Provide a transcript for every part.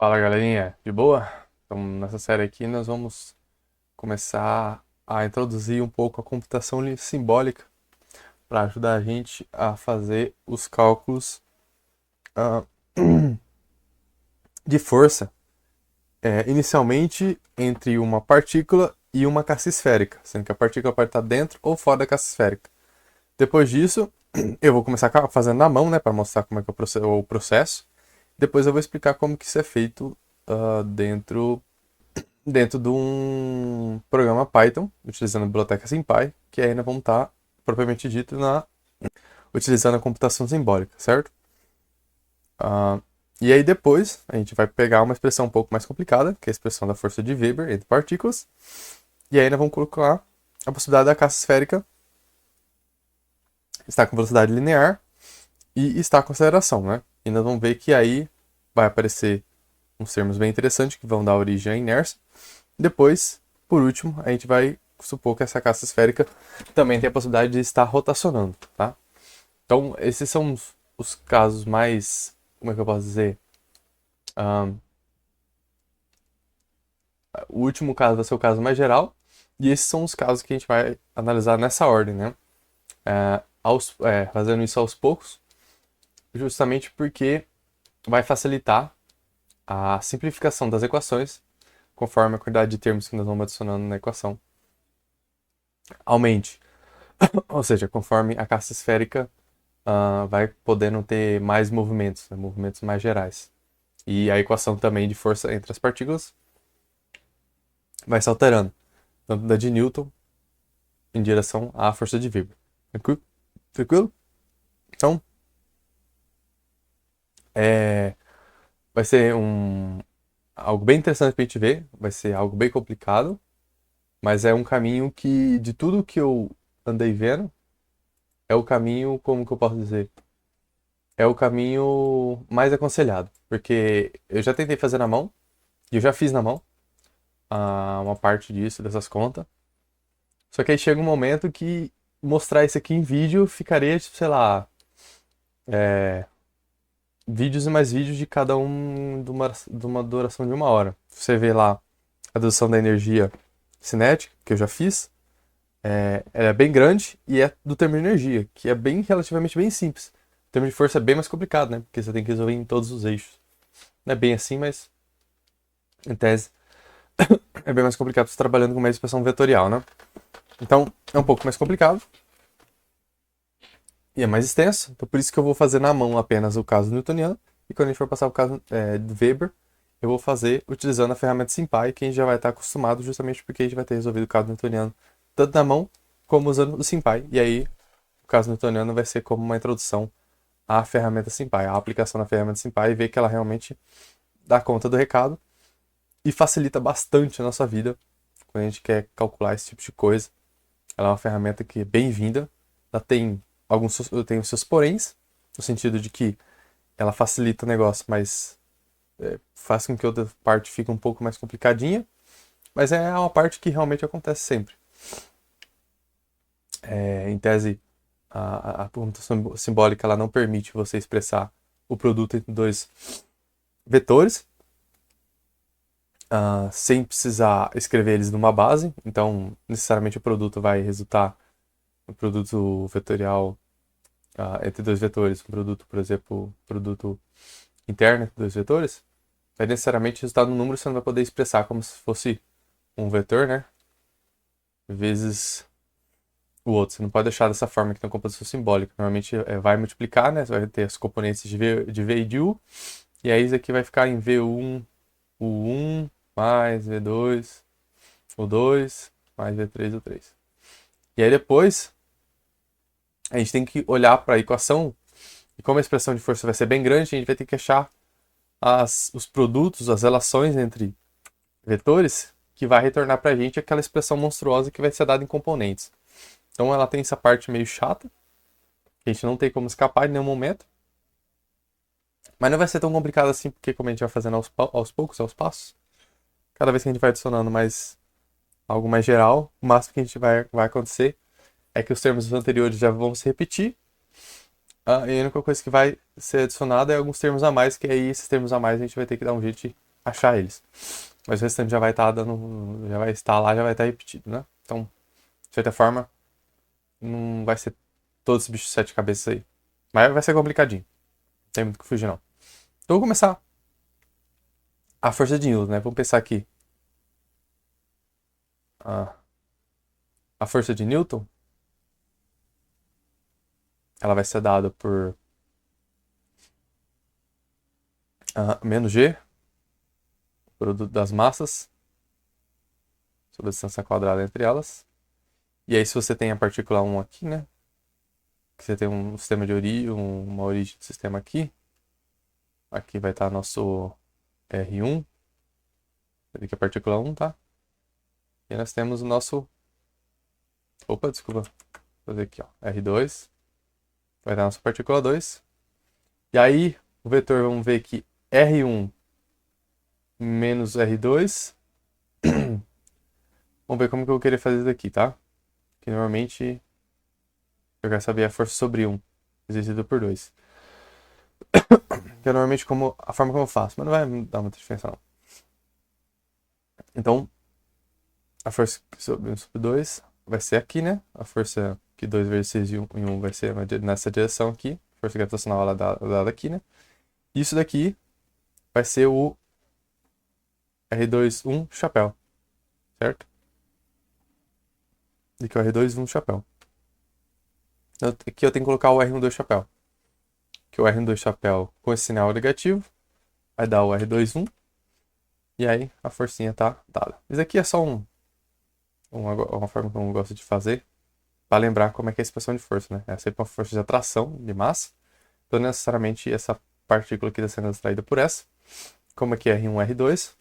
Fala galerinha, de boa? Então, nessa série aqui nós vamos começar a introduzir um pouco a computação simbólica para ajudar a gente a fazer os cálculos ah, de força, inicialmente entre uma partícula e uma caixa esférica, sendo que a partícula pode estar dentro ou fora da caixa esférica. Depois disso, eu vou começar fazendo na mão, né, para mostrar como é que é o processo. Depois eu vou explicar como que isso é feito dentro de um programa Python, utilizando a biblioteca SymPy, que ainda vão estar, propriamente dito, utilizando a computação simbólica, certo? Uh, e aí depois a gente vai pegar uma expressão um pouco mais complicada, que é a expressão da força de Weber entre partículas, e aí ainda vamos colocar a possibilidade da caixa esférica estar com velocidade linear e estar com aceleração, né? E nós vamos ver que aí vai aparecer uns termos bem interessantes que vão dar origem à inércia. Depois, por último, a gente vai supor que essa caixa esférica também tem a possibilidade de estar rotacionando, tá? Então, esses são os casos mais, como é que eu posso dizer? Um, o último caso vai ser o caso mais geral, e esses são os casos que a gente vai analisar nessa ordem, né? Fazendo isso aos poucos, justamente porque vai facilitar a simplificação das equações, conforme a quantidade de termos que nós vamos adicionando na equação aumente. Ou seja, conforme a caixa esférica vai podendo ter mais movimentos, né, movimentos mais gerais. E a equação também de força entre as partículas vai se alterando, tanto da de Newton em direção à força de Weber. Tranquilo? Tranquilo? Então, é, vai ser algo bem interessante para a gente ver, vai ser algo bem complicado, mas é um caminho que, de tudo que eu andei vendo, é o caminho, como que eu posso dizer? É o caminho mais aconselhado, porque eu já tentei fazer na mão, e eu já fiz na mão, uma parte disso, dessas contas. Só que aí chega um momento que mostrar isso aqui em vídeo ficaria, tipo, sei lá, vídeos e mais vídeos de cada um de uma duração de 1 hora. Você vê lá a redução da energia cinética, que eu já fiz, ela é bem grande e é do termo de energia, que é bem relativamente bem simples. O termo de força é bem mais complicado, né? Porque você tem que resolver em todos os eixos. Não é bem assim, mas em tese é bem mais complicado você trabalhando com uma expressão vetorial, né? Então é um pouco mais complicado e é mais extenso. Então por isso que eu vou fazer na mão apenas o caso newtoniano. E quando a gente for passar o caso de Weber, eu vou fazer utilizando a ferramenta SymPy, que a gente já vai estar acostumado justamente porque a gente vai ter resolvido o caso newtoniano tanto na mão como usando o SymPy. E aí o caso newtoniano vai ser como uma introdução à ferramenta SymPy, a aplicação da ferramenta SymPy e ver que ela realmente dá conta do recado e facilita bastante a nossa vida quando a gente quer calcular esse tipo de coisa. Ela é uma ferramenta que é bem-vinda. Ela tem os seus poréns, no sentido de que ela facilita o negócio, mas faz com que outra parte fique um pouco mais complicadinha. Mas é uma parte que realmente acontece sempre. Em tese, a computação simbólica ela não permite você expressar o produto entre dois vetores, sem precisar escrever eles numa base. Então, necessariamente o produto vai resultar um produto vetorial entre dois vetores. Um produto, por exemplo, produto interno entre dois vetores. Vai necessariamente resultar num número que você não vai poder expressar como se fosse um vetor, né? Vezes o outro. Você não pode deixar dessa forma que tem uma composição simbólica. Normalmente vai multiplicar, né? Você vai ter as componentes de V e de U. E aí isso aqui vai ficar em V1, U1 mais V2, U2 mais V3, U3. E aí depois a gente tem que olhar para a equação e como a expressão de força vai ser bem grande, a gente vai ter que achar os produtos, as relações entre vetores que vai retornar para a gente aquela expressão monstruosa que vai ser dada em componentes. Então ela tem essa parte meio chata, que a gente não tem como escapar em nenhum momento, mas não vai ser tão complicado assim, porque como a gente vai fazendo aos poucos, aos passos, cada vez que a gente vai adicionando algo mais geral, o máximo que a gente vai acontecer é que os termos anteriores já vão se repetir, e a única coisa que vai ser adicionada é alguns termos a mais, que aí esses termos a mais a gente vai ter que dar um jeito de achar eles. Mas o restante já vai estar dando, já vai estar lá, já vai estar repetido, né? Então, de certa forma, não vai ser todos esses bichos de 7 cabeças aí. Mas vai ser complicadinho. Não tem muito o que fugir, não. Então, eu vou começar a força de Newton, né? Vamos pensar aqui. A força de Newton, ela vai ser dada por menos G, produto das massas, sobre a distância quadrada entre elas. E aí, se você tem a partícula 1 aqui, né? Que você tem um sistema de origem, uma origem do sistema aqui. Aqui vai estar nosso R1. Aqui é a partícula 1, tá? E nós temos o nosso... Opa, desculpa. Vou fazer aqui, ó. R2. Vai dar a nossa partícula 2. E aí, o vetor, vamos ver que R1 menos R2. Vamos ver como que eu vou querer fazer isso daqui, tá? Que normalmente eu quero saber a força sobre 1, exercida por 2. Que é normalmente a forma como eu faço, mas não vai dar muita diferença não. Então, a força sobre 1 sobre 2 vai ser aqui, né? A força que 2 vezes 6 em 1 vai ser nessa direção aqui. Força gravitacional ela é dada aqui, né? Isso daqui vai ser o R2, chapéu, certo? E aqui é o R2, chapéu. Então, aqui eu tenho que colocar o R12 chapéu. Que o R12 chapéu com esse sinal negativo vai dar o R21. E aí a forcinha tá dada. Isso aqui é só uma forma que eu gosto de fazer para lembrar como é que é a expressão de força, né? É sempre uma força de atração de massa. Então necessariamente essa partícula aqui está sendo atraída por essa. Como aqui é R1, R2.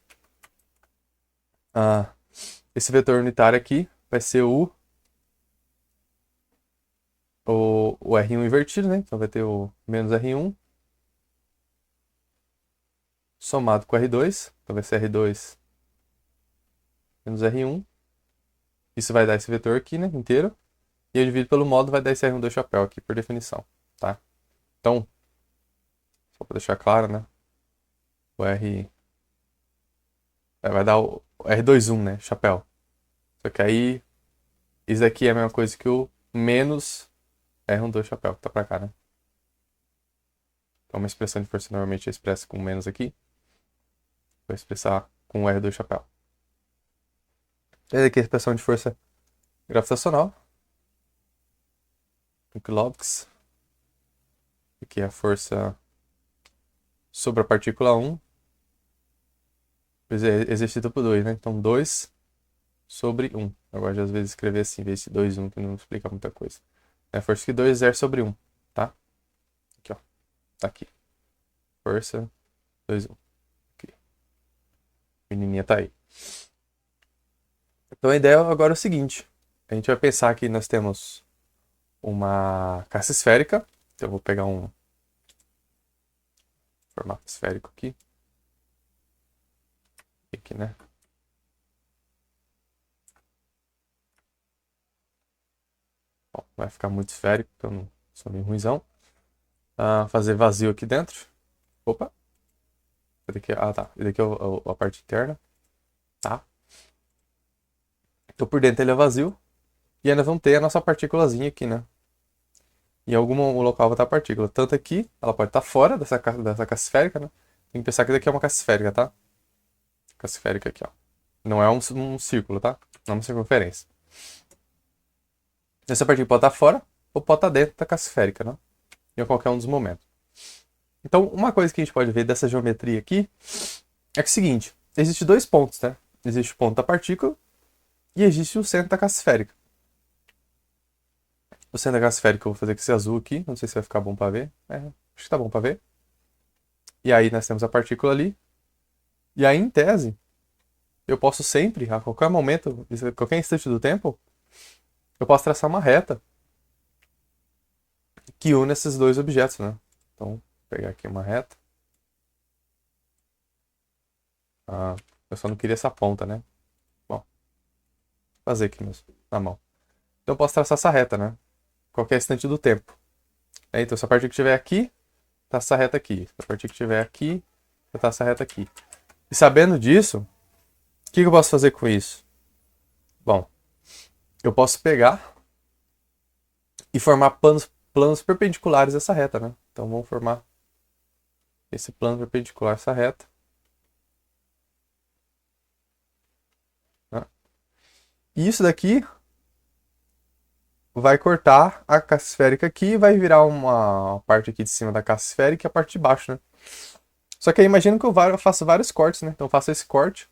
Esse vetor unitário aqui vai ser o R1 invertido, né? Então vai ter o menos R1 somado com R2. Então vai ser R2 menos R1. Isso vai dar esse vetor aqui, né? Inteiro. E eu divido pelo módulo, vai dar esse R12 chapéu aqui, por definição, tá? Então, só para deixar claro, né? O R... Vai dar o R21, né? Chapéu. Só que aí, isso aqui é a mesma coisa que o menos R12 chapéu, que tá pra cá, né? Então, uma expressão de força normalmente é expressa com menos aqui. Vou expressar com o R2 chapéu. Essa aqui é a expressão de força gravitacional. Em kilowatts. Aqui é a força sobre a partícula 1. Exercida por 2, né? Então, 2 sobre 1. Eu gosto de às vezes escrever assim, em vez de 2, 1, que não explica muita coisa. É a força que 2 exerce sobre 1, tá? Aqui, ó. Tá aqui. Força 2, 1. Aqui. A menininha tá aí. Então a ideia agora é o seguinte. A gente vai pensar que nós temos uma caixa esférica. Então eu vou pegar um formato esférico aqui. Aqui, né? Bom, vai ficar muito esférico, porque eu não sou meio ruimzão. Fazer vazio aqui dentro. Opa! Tá. Esse daqui é a parte interna. Tá? Então por dentro ele é vazio. E aí nós vamos ter a nossa partículazinha aqui, né? Em algum local vai estar a partícula. Tanto aqui, ela pode estar fora dessa caixa esférica, né? Tem que pensar que daqui é uma caixa esférica, tá? Caixa esférica aqui, ó. Não é um círculo, tá? Não é uma circunferência. Essa partícula pode estar fora ou pode estar dentro da caixa esférica, né? Em qualquer um dos momentos. Então, uma coisa que a gente pode ver dessa geometria aqui é que é o seguinte: existe dois pontos, né? Existe o ponto da partícula e existe o centro da caixa esférica. O centro da caixa esférica eu vou fazer com esse azul aqui. Não sei se vai ficar bom para ver. Acho que tá bom para ver. E aí nós temos a partícula ali. E aí, em tese, eu posso sempre, a qualquer momento, a qualquer instante do tempo, eu posso traçar uma reta que une esses dois objetos, né? Então, vou pegar aqui uma reta. Eu só não queria essa ponta, né? Bom, vou fazer aqui mesmo, na mão. Então eu posso traçar essa reta, né? Qualquer instante do tempo. Então, se a partícula estiver aqui, traça essa reta aqui. Se a partícula estiver aqui, eu traço essa reta aqui. E sabendo disso, o que eu posso fazer com isso? Bom, eu posso pegar e formar planos perpendiculares a essa reta, né? Então vamos formar esse plano perpendicular a essa reta. Né? E isso daqui vai cortar a caixa esférica aqui e vai virar uma parte aqui de cima da caixa esférica e a parte de baixo, né? Só que aí imagina que eu faço vários cortes, né? Então eu faço esse corte,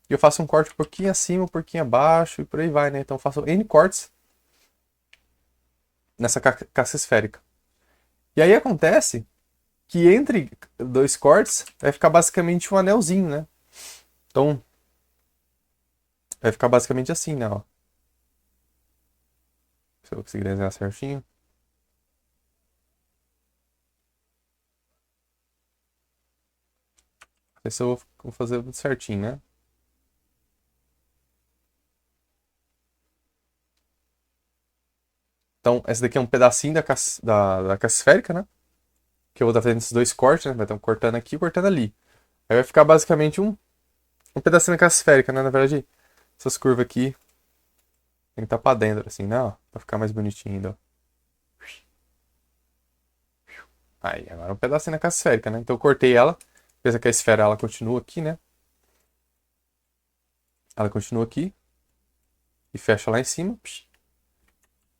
e eu faço um corte um pouquinho acima, um pouquinho abaixo, e por aí vai, né? Então eu faço N cortes nessa caixa esférica. E aí acontece que entre dois cortes vai ficar basicamente um anelzinho, né? Então vai ficar basicamente assim, né? Ó. Se eu conseguir desenhar certinho. Não sei se eu vou fazer tudo certinho, né? Então, esse daqui é um pedacinho da caixa esférica, né? Que eu vou estar fazendo esses dois cortes, né? Vai estar cortando aqui e cortando ali. Aí vai ficar basicamente um pedacinho da caixa esférica, né? Na verdade, essas curvas aqui tem que estar pra dentro, assim, né? Ó, pra ficar mais bonitinho ainda, ó. Aí, agora um pedacinho da caixa esférica, né? Então eu cortei ela. Pensa que a esfera ela continua aqui, né? Ela continua aqui e fecha lá em cima.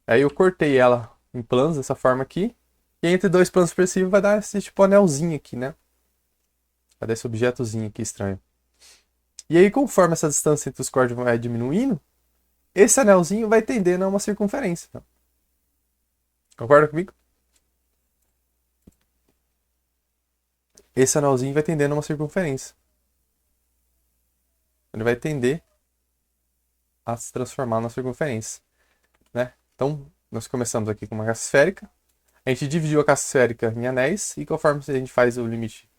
Aí eu cortei ela em planos dessa forma aqui. E entre dois planos expressivos vai dar esse tipo anelzinho aqui, né? Vai dar esse objetozinho aqui estranho. E aí, conforme essa distância entre os cortes vai diminuindo, esse anelzinho vai tendendo a uma circunferência. Tá? Concorda comigo? Esse anelzinho vai tendendo a uma circunferência. Ele vai tender a se transformar numa circunferência. Né? Então, nós começamos aqui com uma caixa esférica. A gente dividiu a caixa esférica em anéis. E conforme a gente faz o limite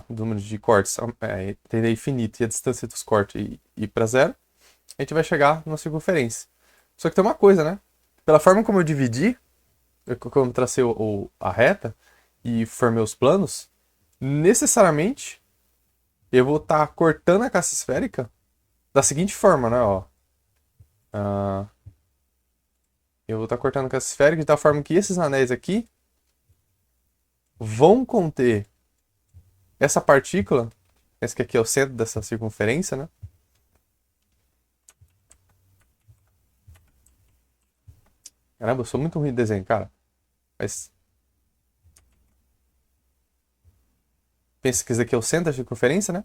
do número de cortes tender infinito e a distância entre os cortes ir para zero, a gente vai chegar numa circunferência. Só que tem uma coisa, né? Pela forma como eu dividi, como eu tracei a reta e formei os planos, necessariamente eu vou estar cortando a caixa esférica da seguinte forma, né? Ó. Ah, eu vou estar cortando a caixa esférica de tal forma que esses anéis aqui vão conter essa partícula, esse que aqui é o centro dessa circunferência, né? Caramba, eu sou muito ruim de desenho, cara. Mas pensa que esse aqui é o centro da circunferência, né?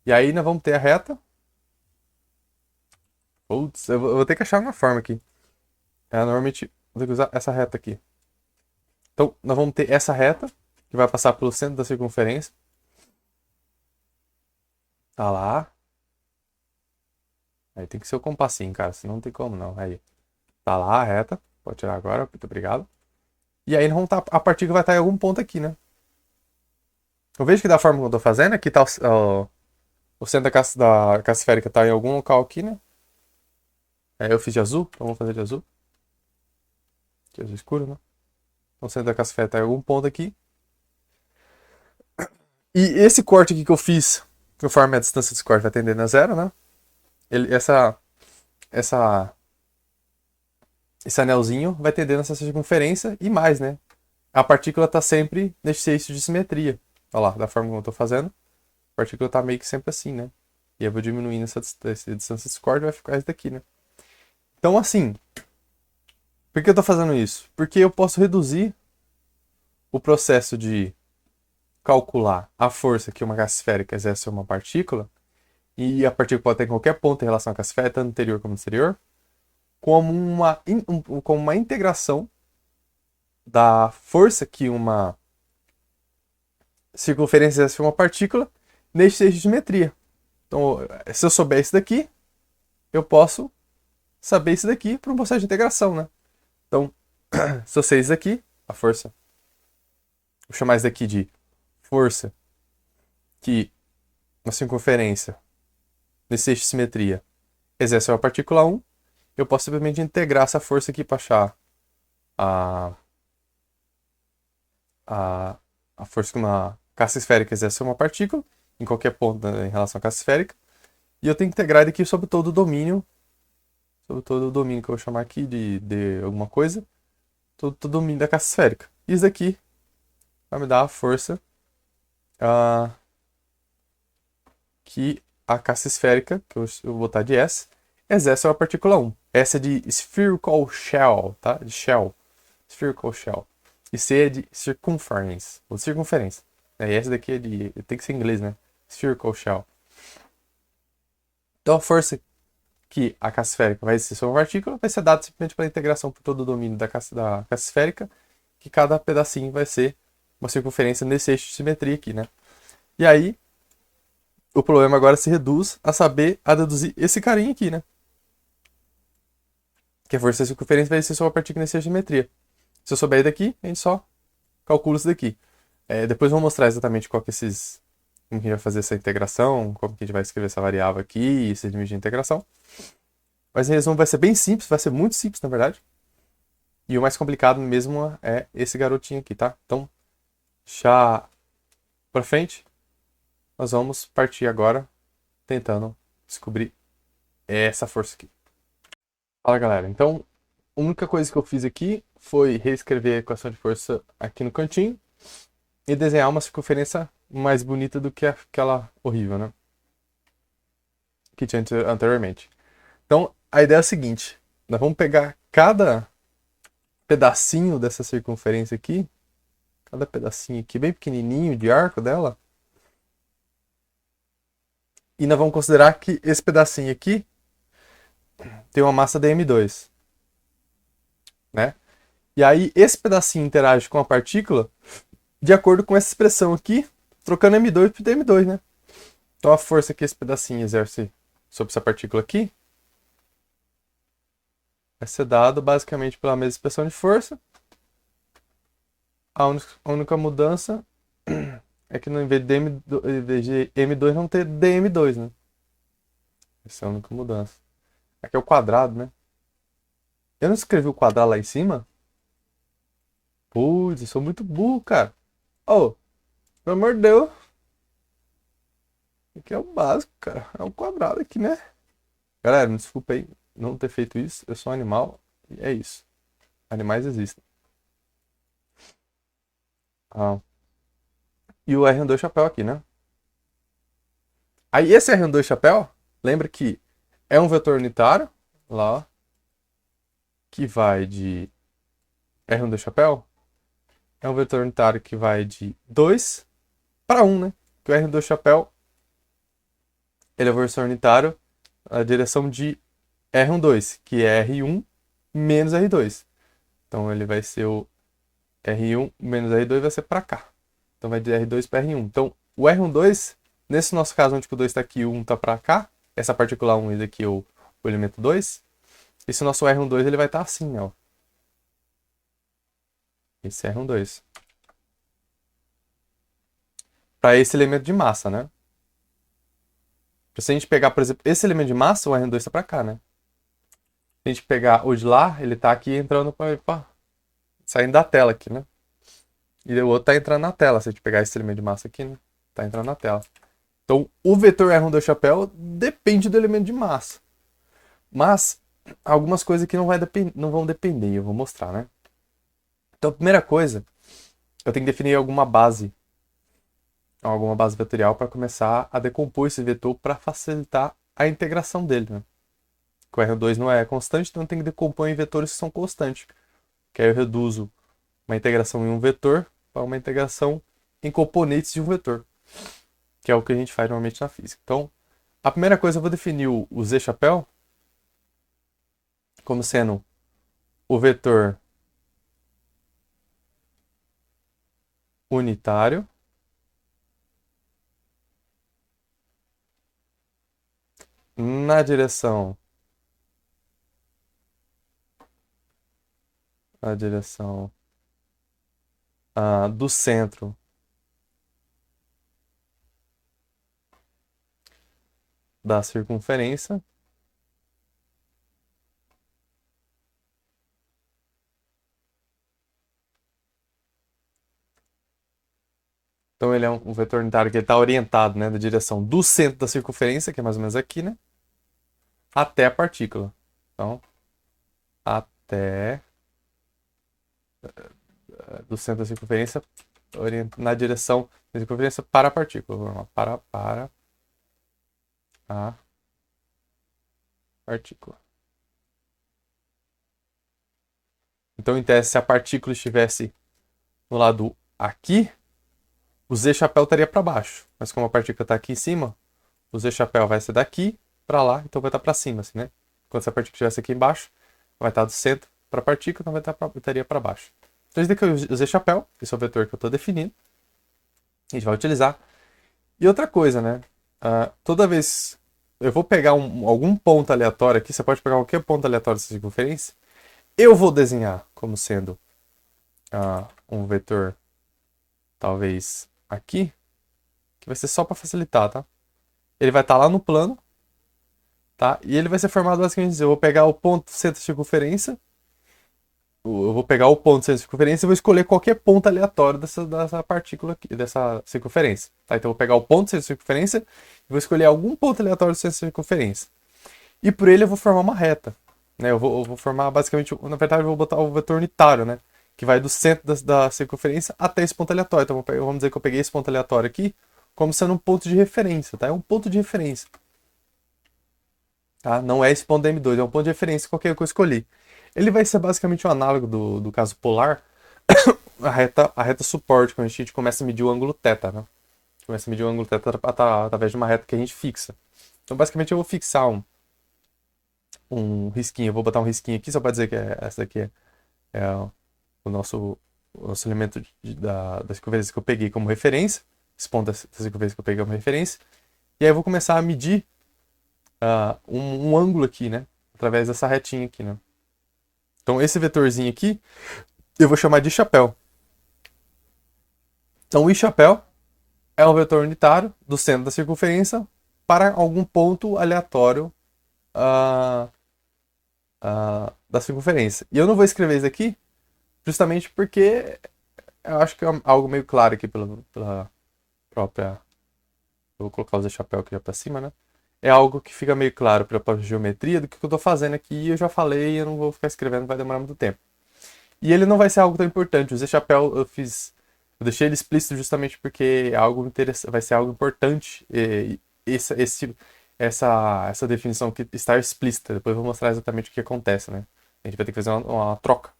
E aí nós vamos ter a reta. Putz, eu vou ter que achar uma forma aqui. Normalmente vou ter que usar essa reta aqui. Então nós vamos ter essa reta, que vai passar pelo centro da circunferência. Tá lá. Aí tem que ser o compassinho, cara, senão não tem como não. Aí. Tá lá a reta. Pode tirar agora, muito obrigado. E aí nós vamos a partícula vai estar em algum ponto aqui, né? Eu vejo que da forma que eu tô fazendo, aqui tá o centro da caixa esférica tá em algum local aqui, né? Eu fiz de azul, então vamos fazer de azul. De azul escuro, né? Então o centro da caixa esférica tá em algum ponto aqui. E esse corte aqui que eu fiz, conforme a distância desse corte vai tendendo a zero, né? Essa, esse anelzinho vai tendendo essa circunferência e mais, né? A partícula tá sempre nesse eixo de simetria. Olha lá, da forma como eu tô fazendo, a partícula tá meio que sempre assim, né? E eu vou diminuindo essa distância desse corte vai ficar esse daqui, né? Então, assim, por que eu tô fazendo isso? Porque eu posso reduzir o processo de calcular a força que uma caixa esférica exerce sobre uma partícula, e a partícula pode ter em qualquer ponto em relação à caixa esférica, tanto interior como exterior, como uma integração da força que uma circunferência exerce sobre uma partícula neste eixo de simetria. Então, se eu souber isso daqui, eu posso saber isso daqui para um processo de integração, né? Então, se eu sei isso daqui, a força, vou chamar isso daqui de força que uma circunferência nesse eixo de simetria exerce uma partícula 1, eu posso simplesmente integrar essa força aqui para achar a, a, a força que uma caixa esférica exerce sobre uma partícula, em qualquer ponto, né, em relação à classe esférica. E eu tenho que integrar ele aqui sobre todo o domínio que eu vou chamar aqui de alguma coisa, todo o domínio da classe esférica. Isso aqui vai me dar a força ah, que a classe esférica, que eu vou botar de S, exerce sobre a partícula 1. S é de spherical shell, tá? De shell. Spherical shell. E C é de circumference, ou circunferência. E essa daqui é de. Tem que ser em inglês, né? Spherical shell. Então a força que a classe esférica vai exercer sobre a partícula vai ser dada simplesmente pela integração por todo o domínio da classe esférica, que cada pedacinho vai ser uma circunferência nesse eixo de simetria aqui, né? E aí, o problema agora se reduz a deduzir esse carinha aqui, né? Que a força da circunferência vai ser só a partícula nessa geometria. Se eu souber daqui, a gente só calcula isso daqui. Depois eu vou mostrar exatamente qual que é esses... como que a gente vai fazer essa integração, como que a gente vai escrever essa variável aqui, esse limite de integração. Mas em resumo vai ser bem simples, vai ser muito simples na verdade. E o mais complicado mesmo é esse garotinho aqui, tá? Então, já pra frente, nós vamos partir agora tentando descobrir essa força aqui. Fala galera, então a única coisa que eu fiz aqui foi reescrever a equação de força aqui no cantinho e desenhar uma circunferência mais bonita do que aquela horrível, né? Que tinha anteriormente. Então a ideia é a seguinte: nós vamos pegar cada pedacinho dessa circunferência aqui, cada pedacinho aqui bem pequenininho de arco dela, e nós vamos considerar que esse pedacinho aqui tem uma massa de m2, né? E aí esse pedacinho interage com a partícula de acordo com essa expressão aqui, trocando m2 por dm2, né? Então a força que esse pedacinho exerce sobre essa partícula aqui vai ser dado basicamente pela mesma expressão de força. A única mudança é que no invés de, em vez de m2 não ter dm2, né? Essa é a única mudança. Aqui é o quadrado, né? Eu não escrevi o quadrado lá em cima? Putz, eu sou muito burro, cara. Oh, pelo amor de Deus. Aqui é o básico, cara. É um quadrado aqui, né? Galera, me desculpa aí não ter feito isso. Eu sou um animal e é isso. Animais existem. Ah. E o R2 chapéu aqui, né? Aí esse R2 chapéu, lembra que é um vetor unitário, lá, ó, que vai de R2 chapéu, é um vetor unitário que vai de 2 para 1, né? Que o R2 chapéu, ele é o vetor unitário na direção de R12, que é R1 menos R2. Então ele vai ser o R1 menos R2 vai ser para cá. Então vai de R2 para R1. Então o R12, nesse nosso caso onde o 2 está aqui e o 1 está para cá, essa partícula 1 e daqui é o elemento 2, esse nosso R12 ele vai estar assim, ó. Esse R12. Para esse elemento de massa, né? Se a gente pegar, por exemplo, esse elemento de massa, o R2 está para cá, né? Se a gente pegar o de lá, ele está aqui entrando saindo da tela aqui, né? E o outro está entrando na tela. Se a gente pegar esse elemento de massa aqui, né? Tá entrando na tela. Então, o vetor R1 do chapéu depende do elemento de massa. Mas, algumas coisas aqui não vão depender, eu vou mostrar, né? Então, a primeira coisa, eu tenho que definir alguma base vetorial para começar a decompor esse vetor para facilitar a integração dele, né? Que o R2 não é constante, então eu tenho que decompor em vetores que são constantes. Que aí eu reduzo uma integração em um vetor para uma integração em componentes de um vetor, que é o que a gente faz normalmente na física. Então, a primeira coisa eu vou definir o z-chapéu como sendo o vetor unitário na direção do centro da circunferência. Então ele é um vetor unitário que está orientado, né, na direção do centro da circunferência, que é mais ou menos aqui, né, até a partícula. Então, até do centro da circunferência na direção da circunferência para a partícula. Vamos lá, para a partícula. Então, em tese, se a partícula estivesse no lado aqui, o Z chapéu estaria para baixo. Mas como a partícula está aqui em cima, o Z chapéu vai ser daqui para lá, então vai estar para cima, assim, né? Enquanto se a partícula estivesse aqui embaixo, vai estar do centro para a partícula, então vai estar, estaria para baixo. Então, isso daqui é o Z chapéu, esse é o vetor que eu estou definindo. A gente vai utilizar. E outra coisa, né? Toda vez eu vou pegar algum ponto aleatório aqui, você pode pegar qualquer ponto aleatório dessa circunferência, eu vou desenhar como sendo um vetor, talvez aqui, que vai ser só para facilitar, tá? Ele vai estar lá no plano, tá? E ele vai ser formado basicamente, eu vou pegar o ponto centro de circunferência, eu vou pegar o ponto centro de circunferência e vou escolher qualquer ponto aleatório dessa partícula aqui, dessa circunferência, tá? Então eu vou pegar o ponto centro de circunferência e vou escolher algum ponto aleatório do centro de circunferência. E por ele eu vou formar uma reta, né? Eu vou formar basicamente, na verdade eu vou botar o vetor unitário, né? Que vai do centro da circunferência até esse ponto aleatório. Então vamos dizer que eu peguei esse ponto aleatório aqui como sendo um ponto de referência, tá? É um ponto de referência. Tá? Não é esse ponto da M2, é um ponto de referência qualquer que eu escolhi. Ele vai ser basicamente um análogo do caso polar, a reta suporte, quando a gente começa a medir o ângulo θ, né? Começa a medir o ângulo θ através de uma reta que a gente fixa. Então basicamente eu vou fixar um risquinho, eu vou botar um risquinho aqui só para dizer que essa daqui é o nosso elemento da circunferência que eu peguei como referência, esse ponto da circunferência que eu peguei como referência, e aí eu vou começar a medir um ângulo aqui, né, através dessa retinha aqui, né. Então esse vetorzinho aqui, eu vou chamar de chapéu. Então o I chapéu é um vetor unitário do centro da circunferência para algum ponto aleatório da circunferência. E eu não vou escrever isso aqui justamente porque eu acho que é algo meio claro aqui pela própria... Eu vou colocar o Z chapéu aqui já para cima, né? É algo que fica meio claro pela própria geometria do que eu estou fazendo aqui. Eu já falei, eu não vou ficar escrevendo, vai demorar muito tempo. E ele não vai ser algo tão importante. O Z chapéu eu deixei ele explícito justamente porque é algo vai ser algo importante. Essa definição que está explícita. Depois eu vou mostrar exatamente o que acontece, né? A gente vai ter que fazer uma troca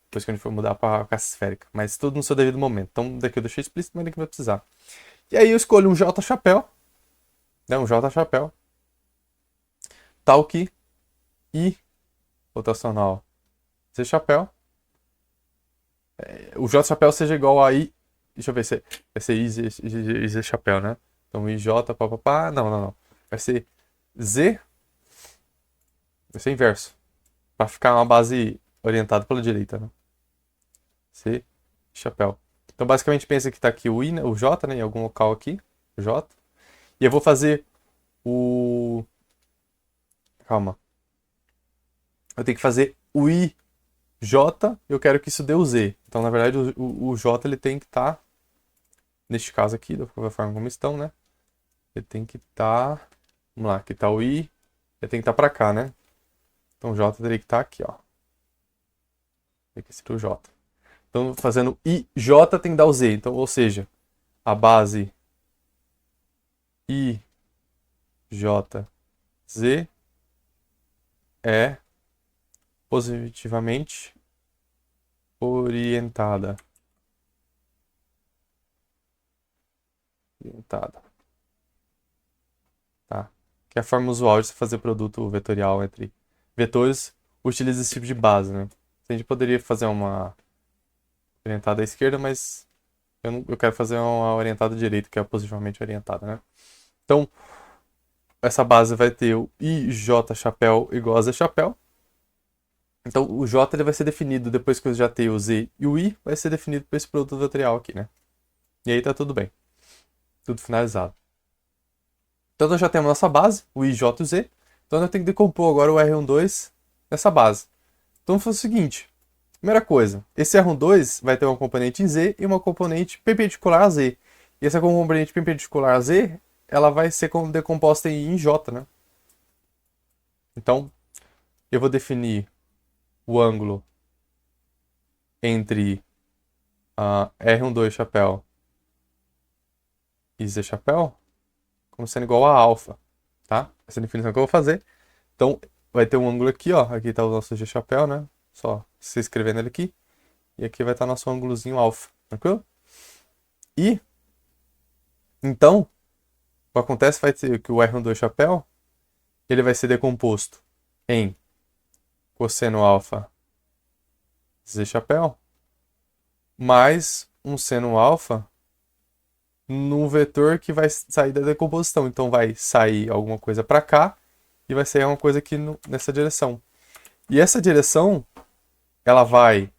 depois que a gente for mudar para a caixa esférica. Mas tudo no seu devido momento. Então daqui eu deixei explícito, mas daqui vai precisar. E aí eu escolho um J chapéu, né? Um J chapéu, tal que I rotacional Z chapéu. O J chapéu seja igual a I. Deixa eu ver se vai ser I Z chapéu, né? Então IJ, papapá. Não. Vai ser Z. Vai ser inverso. Para ficar uma base orientada pela direita, né? C chapéu. Então basicamente pensa que está aqui o I, né? O J, né? Em algum local aqui. O J. E eu vou fazer Calma. Eu tenho que fazer o I J, eu quero que isso dê o Z. Então, na verdade, o J ele tem que estar, neste caso aqui, da forma como estão, né? Ele tem que estar, vamos lá, aqui está o I, ele tem que estar para cá, né? Então, o J teria que estar aqui, ó. Tem que ser o J. Então, fazendo I J tem que dar o Z. Então, ou seja, a base I J Z é positivamente orientada. Tá? Que é a forma usual de se fazer produto vetorial entre vetores, utiliza esse tipo de base, né? A gente poderia fazer uma orientada à esquerda, mas eu quero fazer uma orientada à direita, que é positivamente orientada, né? Então, essa base vai ter o IJ chapéu igual a Z chapéu. Então, o J ele vai ser definido depois que eu já tenho o Z e o I, vai ser definido por esse produto vetorial aqui, né? E aí tá tudo bem. Tudo finalizado. Então, nós já temos nossa base, o I, J e o Z. Então, eu tenho que decompor agora o R12 nessa base. Então, vou fazer o seguinte. Primeira coisa, esse R12 vai ter uma componente em Z e uma componente perpendicular a Z. E essa componente perpendicular a Z, ela vai ser decomposta em J, né? Então, eu vou definir o ângulo entre R12 chapéu e Z chapéu como sendo igual a alfa, tá? Essa é a definição que eu vou fazer. Então, vai ter um ângulo aqui, ó. Aqui está o nosso G chapéu, né? Só se escrevendo ele aqui. E aqui vai estar nosso ângulozinho alfa, tranquilo? E, então, o que acontece vai ser que o R12 chapéu, ele vai ser decomposto em cosseno alfa Z chapéu, mais um seno alfa num vetor que vai sair da decomposição. Então vai sair alguma coisa para cá e vai sair alguma coisa aqui nessa direção. E essa direção, ela vai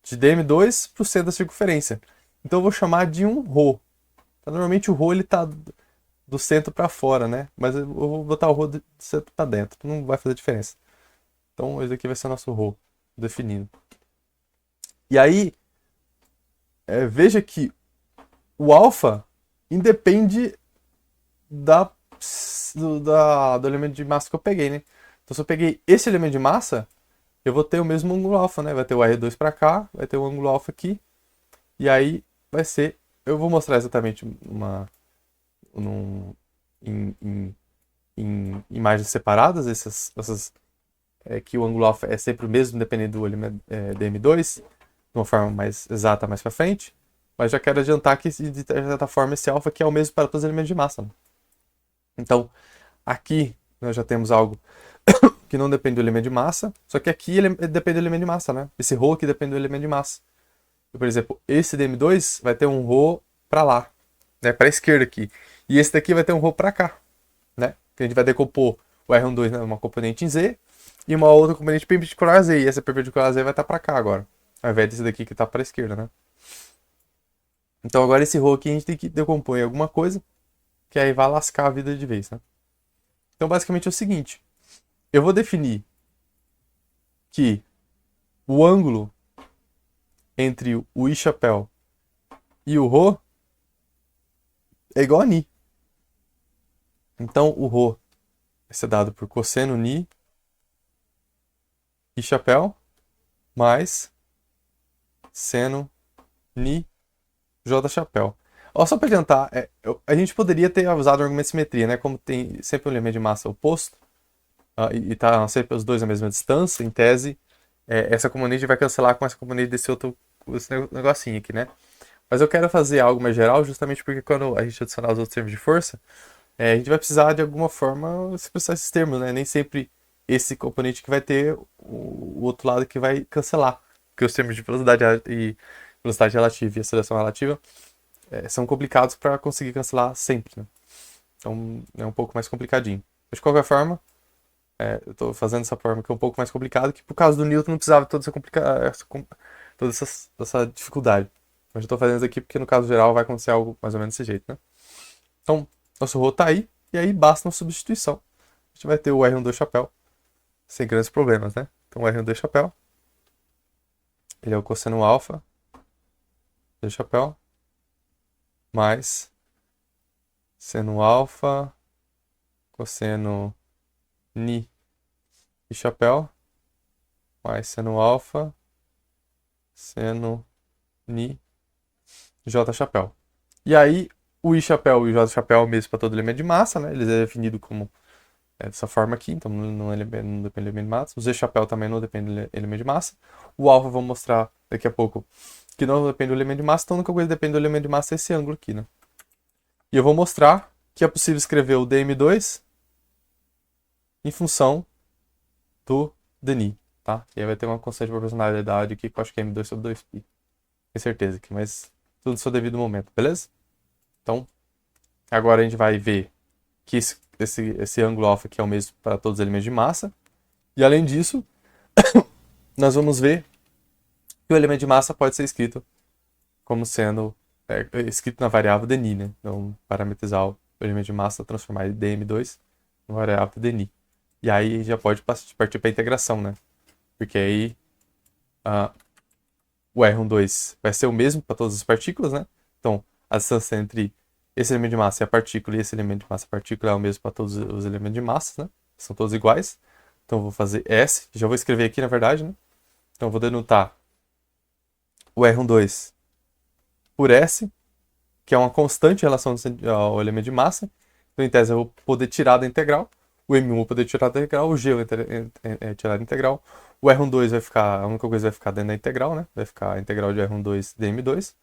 de dm2 para o centro da circunferência. Então eu vou chamar de um ρ. Então, normalmente o ρ ele está do centro para fora, né? Mas eu vou botar o ρ do centro para dentro. Não vai fazer diferença. Então esse aqui vai ser o nosso ρ definido. E aí, veja que o alfa independe do elemento de massa que eu peguei, né? Então se eu peguei esse elemento de massa, eu vou ter o mesmo ângulo alfa, né? Vai ter o R2 para cá, vai ter o ângulo alfa aqui, e aí vai ser... Eu vou mostrar exatamente em imagens separadas, que o ângulo alfa é sempre o mesmo, dependendo do elemento dm2, de uma forma mais exata mais para frente. Mas já quero adiantar que, de certa forma, esse alfa aqui é o mesmo para todos os elementos de massa, né? Então, aqui nós já temos algo que não depende do elemento de massa, só que aqui ele depende do elemento de massa, né? Esse ρ aqui depende do elemento de massa. Então, por exemplo, esse dm2 vai ter um ρ para lá, né? Para a esquerda aqui. E esse daqui vai ter um ρ para cá, né? Que a gente vai decompor o R12, né, uma componente em Z e uma outra componente perpendicular a Z. E essa perpendicular a Z vai estar para cá agora, ao invés desse daqui que está para a esquerda, né? Então agora esse ρ aqui a gente tem que decompor em alguma coisa, que aí vai lascar a vida de vez, né? Então basicamente é o seguinte, eu vou definir que o ângulo entre o I chapéu e o ρ é igual a ni. Então o ρ vai ser dado por cosseno ni I chapéu mais seno ni J chapéu. Ó, só para adiantar, a gente poderia ter usado o argumento de simetria, né? Como tem sempre um elemento de massa oposto, e tá sempre os dois à mesma distância, em tese, essa componente vai cancelar com essa componente desse outro esse negocinho aqui, né? Mas eu quero fazer algo mais geral, justamente porque quando a gente adicionar os outros termos de força, a gente vai precisar de alguma forma expressar esses termos, né? Nem sempre esse componente que vai ter o outro lado que vai cancelar. Porque os termos de velocidade e velocidade relativa e aceleração relativa são complicados para conseguir cancelar sempre, né? Então é um pouco mais complicadinho. Mas de qualquer forma, eu estou fazendo dessa forma que é um pouco mais complicado, que por causa do Newton não precisava de toda essa dificuldade. Mas eu estou fazendo isso aqui porque no caso geral vai acontecer algo mais ou menos desse jeito, né? Então, nosso ρ tá aí, e aí basta uma substituição. A gente vai ter o R12 chapéu, sem grandes problemas, né? Então o R12 chapéu, ele é o cosseno alfa do chapéu, mais seno alfa, cosseno ni e chapéu, mais seno alfa, seno ni j chapéu. E aí, o i chapéu e o j chapéu é o mesmo para todo elemento de massa, né? Eles é definido como dessa forma aqui, então não depende do elemento de massa. O z chapéu também não depende do elemento de massa. O alfa, vou mostrar daqui a pouco, que não depende do elemento de massa, então a única coisa que depende do elemento de massa é esse ângulo aqui, né? E eu vou mostrar que é possível escrever o dm2 em função do dni, tá? E aí vai ter uma constante de proporcionalidade aqui que eu acho que é m2 sobre 2π. Tenho certeza aqui, mas tudo no seu devido momento, beleza? Então, agora a gente vai ver que esse ângulo alfa aqui é o mesmo para todos os elementos de massa. E além disso, nós vamos ver que o elemento de massa pode ser escrito como sendo escrito na variável dni, né? Então, parametrizar o elemento de massa, transformar dm2 na variável dni. E aí já pode partir para a integração, né? Porque aí o R12 vai ser o mesmo para todas as partículas, né? Então, a distância entre esse elemento de massa e a partícula, e esse elemento de massa e a partícula é o mesmo para todos os elementos de massa, né? São todos iguais. Então eu vou fazer S, já vou escrever aqui na verdade, né? Então eu vou denotar o R12 por S, que é uma constante em relação ao elemento de massa. Então, em tese, eu vou poder tirar da integral. O M1 eu vou poder tirar da integral. O G eu vou tirar da integral. O R12 vai ficar, a única coisa vai ficar dentro da integral, né? Vai ficar a integral de R12 dm2.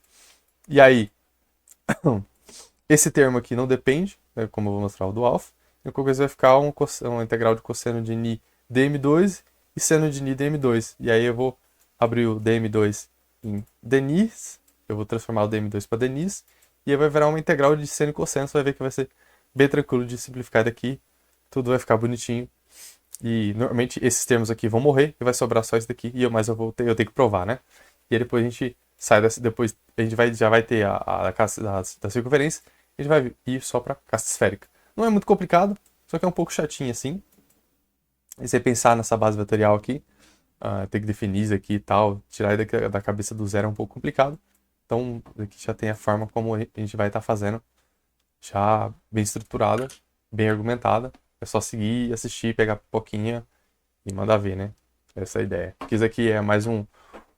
E aí, esse termo aqui não depende, né, como eu vou mostrar o do alfa. A única coisa vai ficar uma integral de cosseno de ni dm2 e seno de ni dm2. E aí eu vou abrir o dm2 em denis. Eu vou transformar o dm2 para denis. E aí vai virar uma integral de seno e cosseno. Você vai ver que vai ser bem tranquilo de simplificar daqui. Tudo vai ficar bonitinho. E normalmente esses termos aqui vão morrer e vai sobrar só isso daqui. Mas eu tenho que provar, né? E aí depois a gente sai depois a gente já vai ter a da circunferência. A gente vai ir só para caixa esférica. Não é muito complicado, só que é um pouco chatinho assim. E você pensar nessa base vetorial aqui, ter que definir isso aqui e tal, tirar da cabeça do zero é um pouco complicado. Então, aqui já tem a forma como a gente vai estar fazendo, já bem estruturada, bem argumentada. É só seguir, assistir, pegar pipoquinha e mandar ver, né? Essa é a ideia. Porque isso aqui é mais um,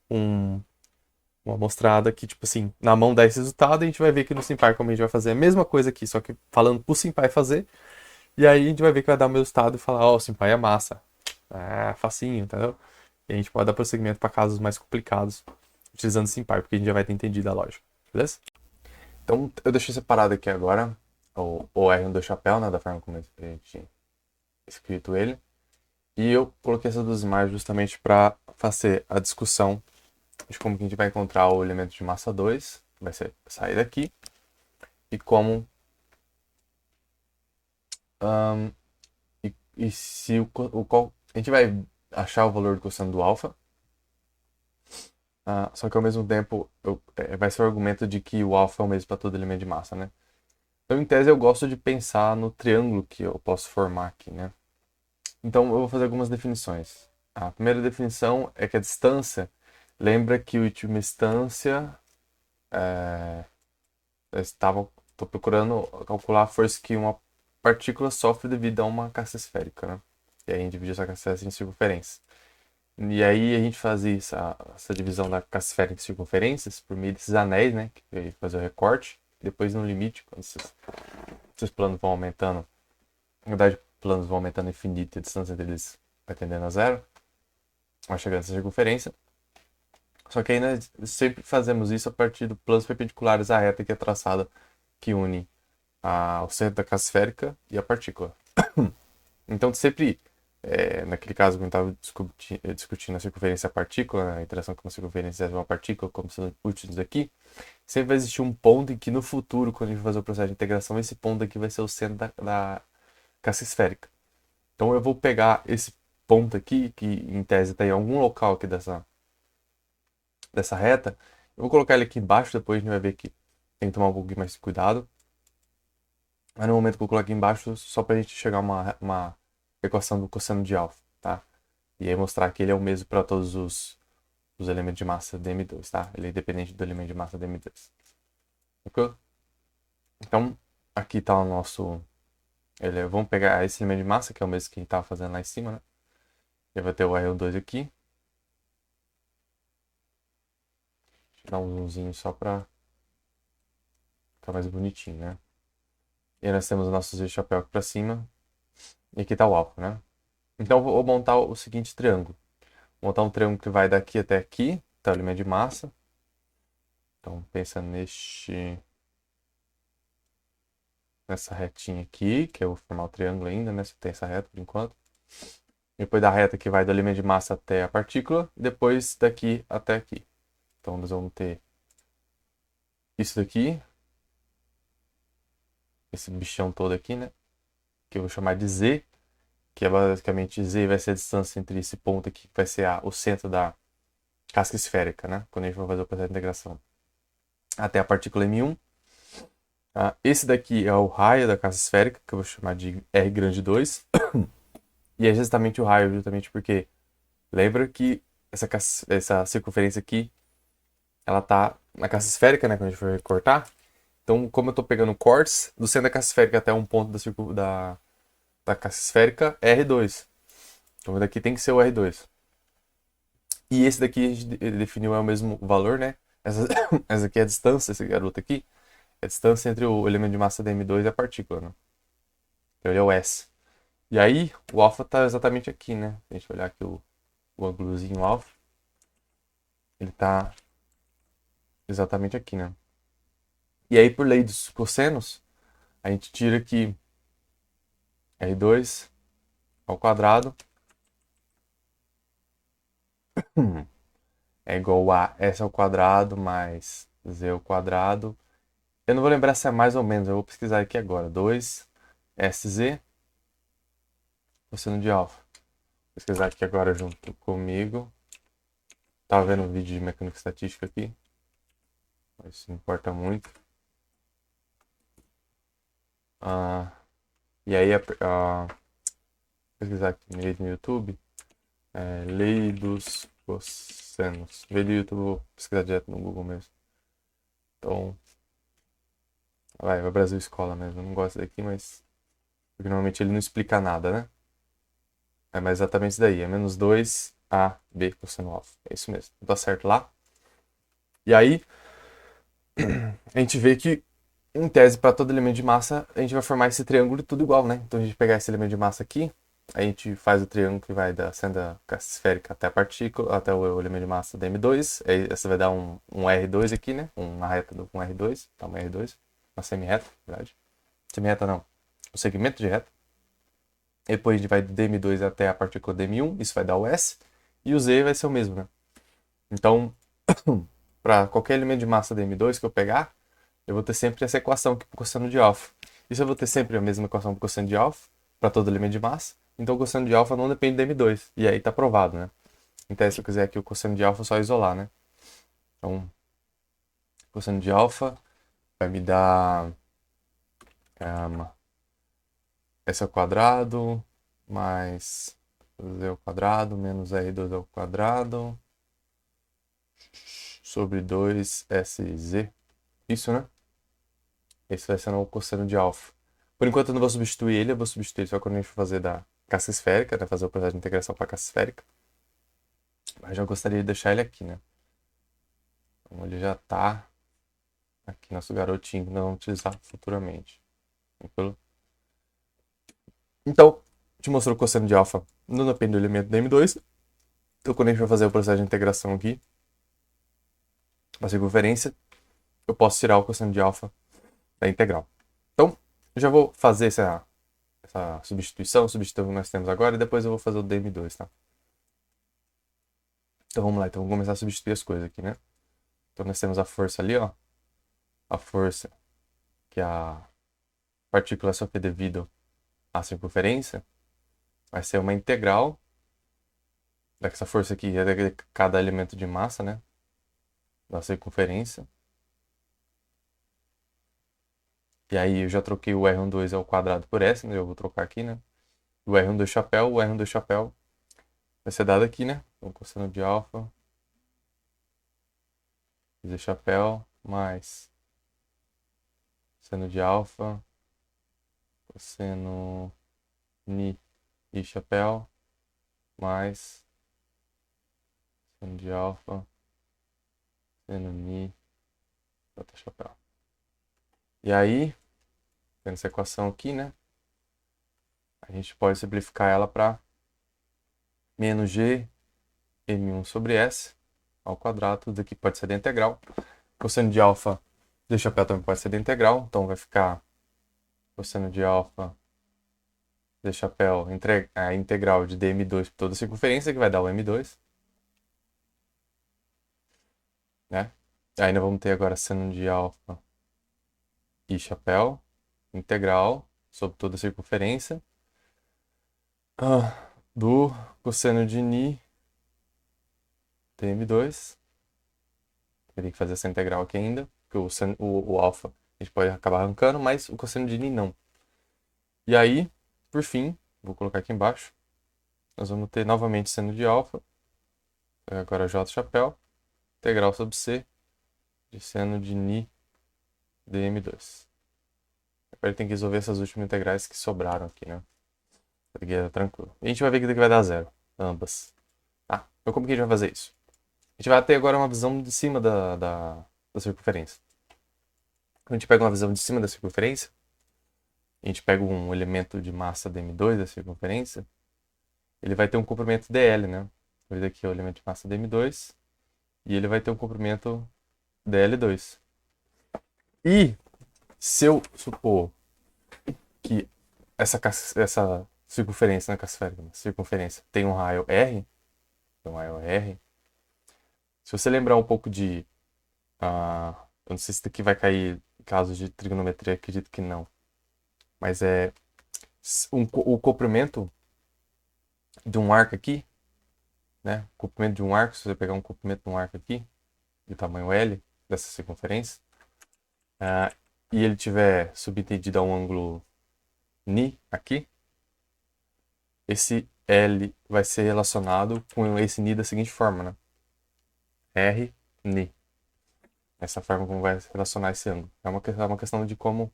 uma mostrada que, tipo assim, na mão dá esse resultado e a gente vai ver que no SimPy como a gente vai fazer a mesma coisa aqui, só que falando pro SimPy fazer. E aí a gente vai ver que vai dar o meu resultado e falar, ó, o SimPy é massa. É facinho, entendeu? E a gente pode dar prosseguimento para casos mais complicados utilizando SimPy, porque a gente já vai ter entendido a lógica, beleza? Então eu deixei separado aqui agora o R do chapéu, né, da forma como a gente tinha escrito ele. E eu coloquei essas duas imagens justamente para fazer a discussão de como que a gente vai encontrar o elemento de massa 2, que vai sair daqui, e como se a gente vai achar o valor do cosseno do alfa, só que ao mesmo tempo vai ser o argumento de que o alfa é o mesmo para todo elemento de massa, né? Então, em tese, eu gosto de pensar no triângulo que eu posso formar aqui, né? Então, eu vou fazer algumas definições. A primeira definição é que a distância lembra que a última instância estou procurando calcular a força que uma partícula sofre devido a uma caixa esférica, né? E aí a gente divide essa caixa esférica em circunferência. E aí a gente fazia essa divisão da caixa esférica em circunferências por meio desses anéis, né? Que fazer o recorte. Depois no limite, quando esses planos vão aumentando, na verdade, planos vão aumentando infinito e a distância entre eles vai tendendo a zero, vai chegando essa circunferência. Só que aí nós sempre fazemos isso a partir de planos perpendiculares à reta que é traçada, que une o centro da caixa esférica e a partícula. Então sempre, naquele caso que a gente estava discutindo a circunferência e a partícula, né, a interação com a circunferência de uma partícula, como sendo úteis aqui, sempre vai existir um ponto em que no futuro, quando a gente for fazer o processo de integração, esse ponto aqui vai ser o centro da caixa esférica. Então eu vou pegar esse ponto aqui, que em tese está em algum local aqui dessa reta, eu vou colocar ele aqui embaixo, depois a gente vai ver que tem que tomar um pouquinho mais de cuidado. Mas no momento que eu coloco aqui embaixo, só para a gente chegar a uma equação do cosseno de alfa, tá? E aí mostrar que ele é o mesmo para todos os elementos de massa dm2, tá? Ele é independente do elemento de massa dm2. Ok? Então, aqui está o nosso... vamos pegar esse elemento de massa, que é o mesmo que a gente estava fazendo lá em cima, né? Ele vai ter o R2 aqui. Deixa eu dar um zoomzinho só para ficar mais bonitinho, né? E aí nós temos os nossos eixos de chapéu aqui para cima. E aqui está o alfa, né? Então eu vou montar o seguinte triângulo. Vou montar um triângulo que vai daqui até aqui, tá o elemento de massa. Então pensa nessa retinha aqui, que eu vou formar o triângulo ainda, né? Só tem essa reta por enquanto. Depois da reta que vai do elemento de massa até a partícula, e depois daqui até aqui. Então nós vamos ter isso daqui, esse bichão todo aqui, né? Que eu vou chamar de Z, que é basicamente Z vai ser a distância entre esse ponto aqui, que vai ser o centro da casca esférica, né? Quando a gente for fazer o processo de integração. Até a partícula M1. Esse daqui é o raio da casca esférica, que eu vou chamar de R grande 2. E é justamente o raio, justamente porque lembra que essa circunferência aqui, ela tá na casca esférica, né? Quando a gente for recortar. Então, como eu estou pegando cores, do centro da caixa esférica até um ponto da caixa esférica, é R2. Então, daqui tem que ser o R2. E esse daqui a gente definiu é o mesmo valor, né? Essa, essa aqui é a distância, esse garoto aqui, é a distância entre o elemento de massa dm2 e a partícula, né? Então, ele é o S. E aí, o alfa está exatamente aqui, né? Se a gente olhar aqui o ângulozinho alfa, ele está exatamente aqui, né? E aí, por lei dos cossenos, a gente tira aqui R2 ao quadrado é igual a S ao quadrado mais Z ao quadrado. Eu não vou lembrar se é mais ou menos, eu vou pesquisar aqui agora. 2SZ cosseno de alfa. Vou pesquisar aqui agora junto comigo. Tava vendo um vídeo de mecânica estatística aqui. Isso não importa muito. E aí, pesquisar aqui no YouTube. Lei dos cossenos. Em vez do YouTube, eu vou pesquisar direto no Google mesmo. Então, vai Brasil Escola mesmo. Eu não gosto daqui, mas. Porque normalmente ele não explica nada, né? Mas exatamente isso daí. É menos 2AB cosseno alfa. É isso mesmo. Tá certo lá. E aí, a gente vê que, em tese, para todo elemento de massa, a gente vai formar esse triângulo tudo igual, né? Então, a gente pegar esse elemento de massa aqui, a gente faz o triângulo que vai sendo da caixa esférica até a partícula, até o elemento de massa da M2. Aí você vai dar um R2 aqui, né? Uma reta com R2, tá uma R2, uma semi-reta, na verdade. Semi-reta não, um segmento de reta. Depois a gente vai do DM2 até a partícula DM1, isso vai dar o S, e o Z vai ser o mesmo, né? Então, para qualquer elemento de massa DM2 que eu pegar, eu vou ter sempre essa equação aqui para o cosseno de alfa. E se eu vou ter sempre a mesma equação para o cosseno de alfa, para todo elemento de massa, então o cosseno de alfa não depende de M2. E aí está provado, né? Então, se eu quiser aqui o cosseno de alfa, é só isolar, né? Então, o cosseno de alfa vai me dar S ao quadrado mais Z ao quadrado menos R2 ao quadrado sobre 2SZ. Isso, né? Esse vai ser o cosseno de alfa. Por enquanto eu não vou substituir ele, eu vou substituir só quando a gente for fazer da caixa esférica, né? Fazer o processo de integração para a caixa esférica. Mas já gostaria de deixar ele aqui, né? Então ele já está aqui, nosso garotinho que nós vamos utilizar futuramente. Tranquilo? Então, te mostrou o cosseno de alfa no depende do elemento da M2. Então quando a gente vai fazer o processo de integração aqui, a circunferência, eu posso tirar o cosseno de alfa da integral. Então, eu já vou fazer essa substituição, substituir o que nós temos agora, e depois eu vou fazer o DM2, tá? Então vamos lá, então vamos começar a substituir as coisas aqui, né? Então nós temos a força ali, ó. A força que a partícula sofre devido à circunferência vai ser uma integral dessa força aqui, é de cada elemento de massa, né? Da circunferência. E aí eu já troquei o R12 ao quadrado por S, né? Eu vou trocar aqui, né? O R12 chapéu, o R12 chapéu vai ser dado aqui, né? Então cosseno de alfa Z chapéu mais seno de alfa, cosseno ni i chapéu mais seno de alfa, seno ni j chapéu. E aí, tendo essa equação aqui, né? A gente pode simplificar ela para menos g m1 sobre s ao quadrado. Tudo aqui pode ser da integral. Cosseno de alfa z chapéu também pode ser da integral. Então vai ficar cosseno de alfa z chapéu a integral de dm2 por toda a circunferência, que vai dar o m2. Né? Aí nós vamos ter agora seno de alfa i chapéu, integral sobre toda a circunferência, do cosseno de ni dm2. Teria que fazer essa integral aqui ainda, porque o alfa a gente pode acabar arrancando, mas o cosseno de ni não. E aí, por fim, vou colocar aqui embaixo, nós vamos ter novamente seno de alfa, agora j chapéu, integral sobre c de seno de ni dm2. Agora ele tem que resolver essas últimas integrais que sobraram aqui, né? Aqui é tranquilo. E a gente vai ver que daqui vai dar zero, ambas. Tá? Então como que a gente vai fazer isso? A gente vai ter agora uma visão de cima da circunferência. Quando a gente pega uma visão de cima da circunferência, a gente pega um elemento de massa dm2 da circunferência, ele vai ter um comprimento dl, né? Esse aqui é o elemento de massa dm2 e ele vai ter um comprimento dl2. E se eu supor que essa circunferência, né, circunferência tem um raio r, se você lembrar um pouco de, eu não sei se isso daqui vai cair em casos de trigonometria, acredito que não, mas o comprimento de um arco aqui, né, o comprimento de um arco, se você pegar um comprimento de um arco aqui, de tamanho L, dessa circunferência, e ele tiver subtendido a um ângulo ni aqui, esse L vai ser relacionado com esse ni da seguinte forma, né? R, ni. Essa forma como vai relacionar esse ângulo. É uma questão de como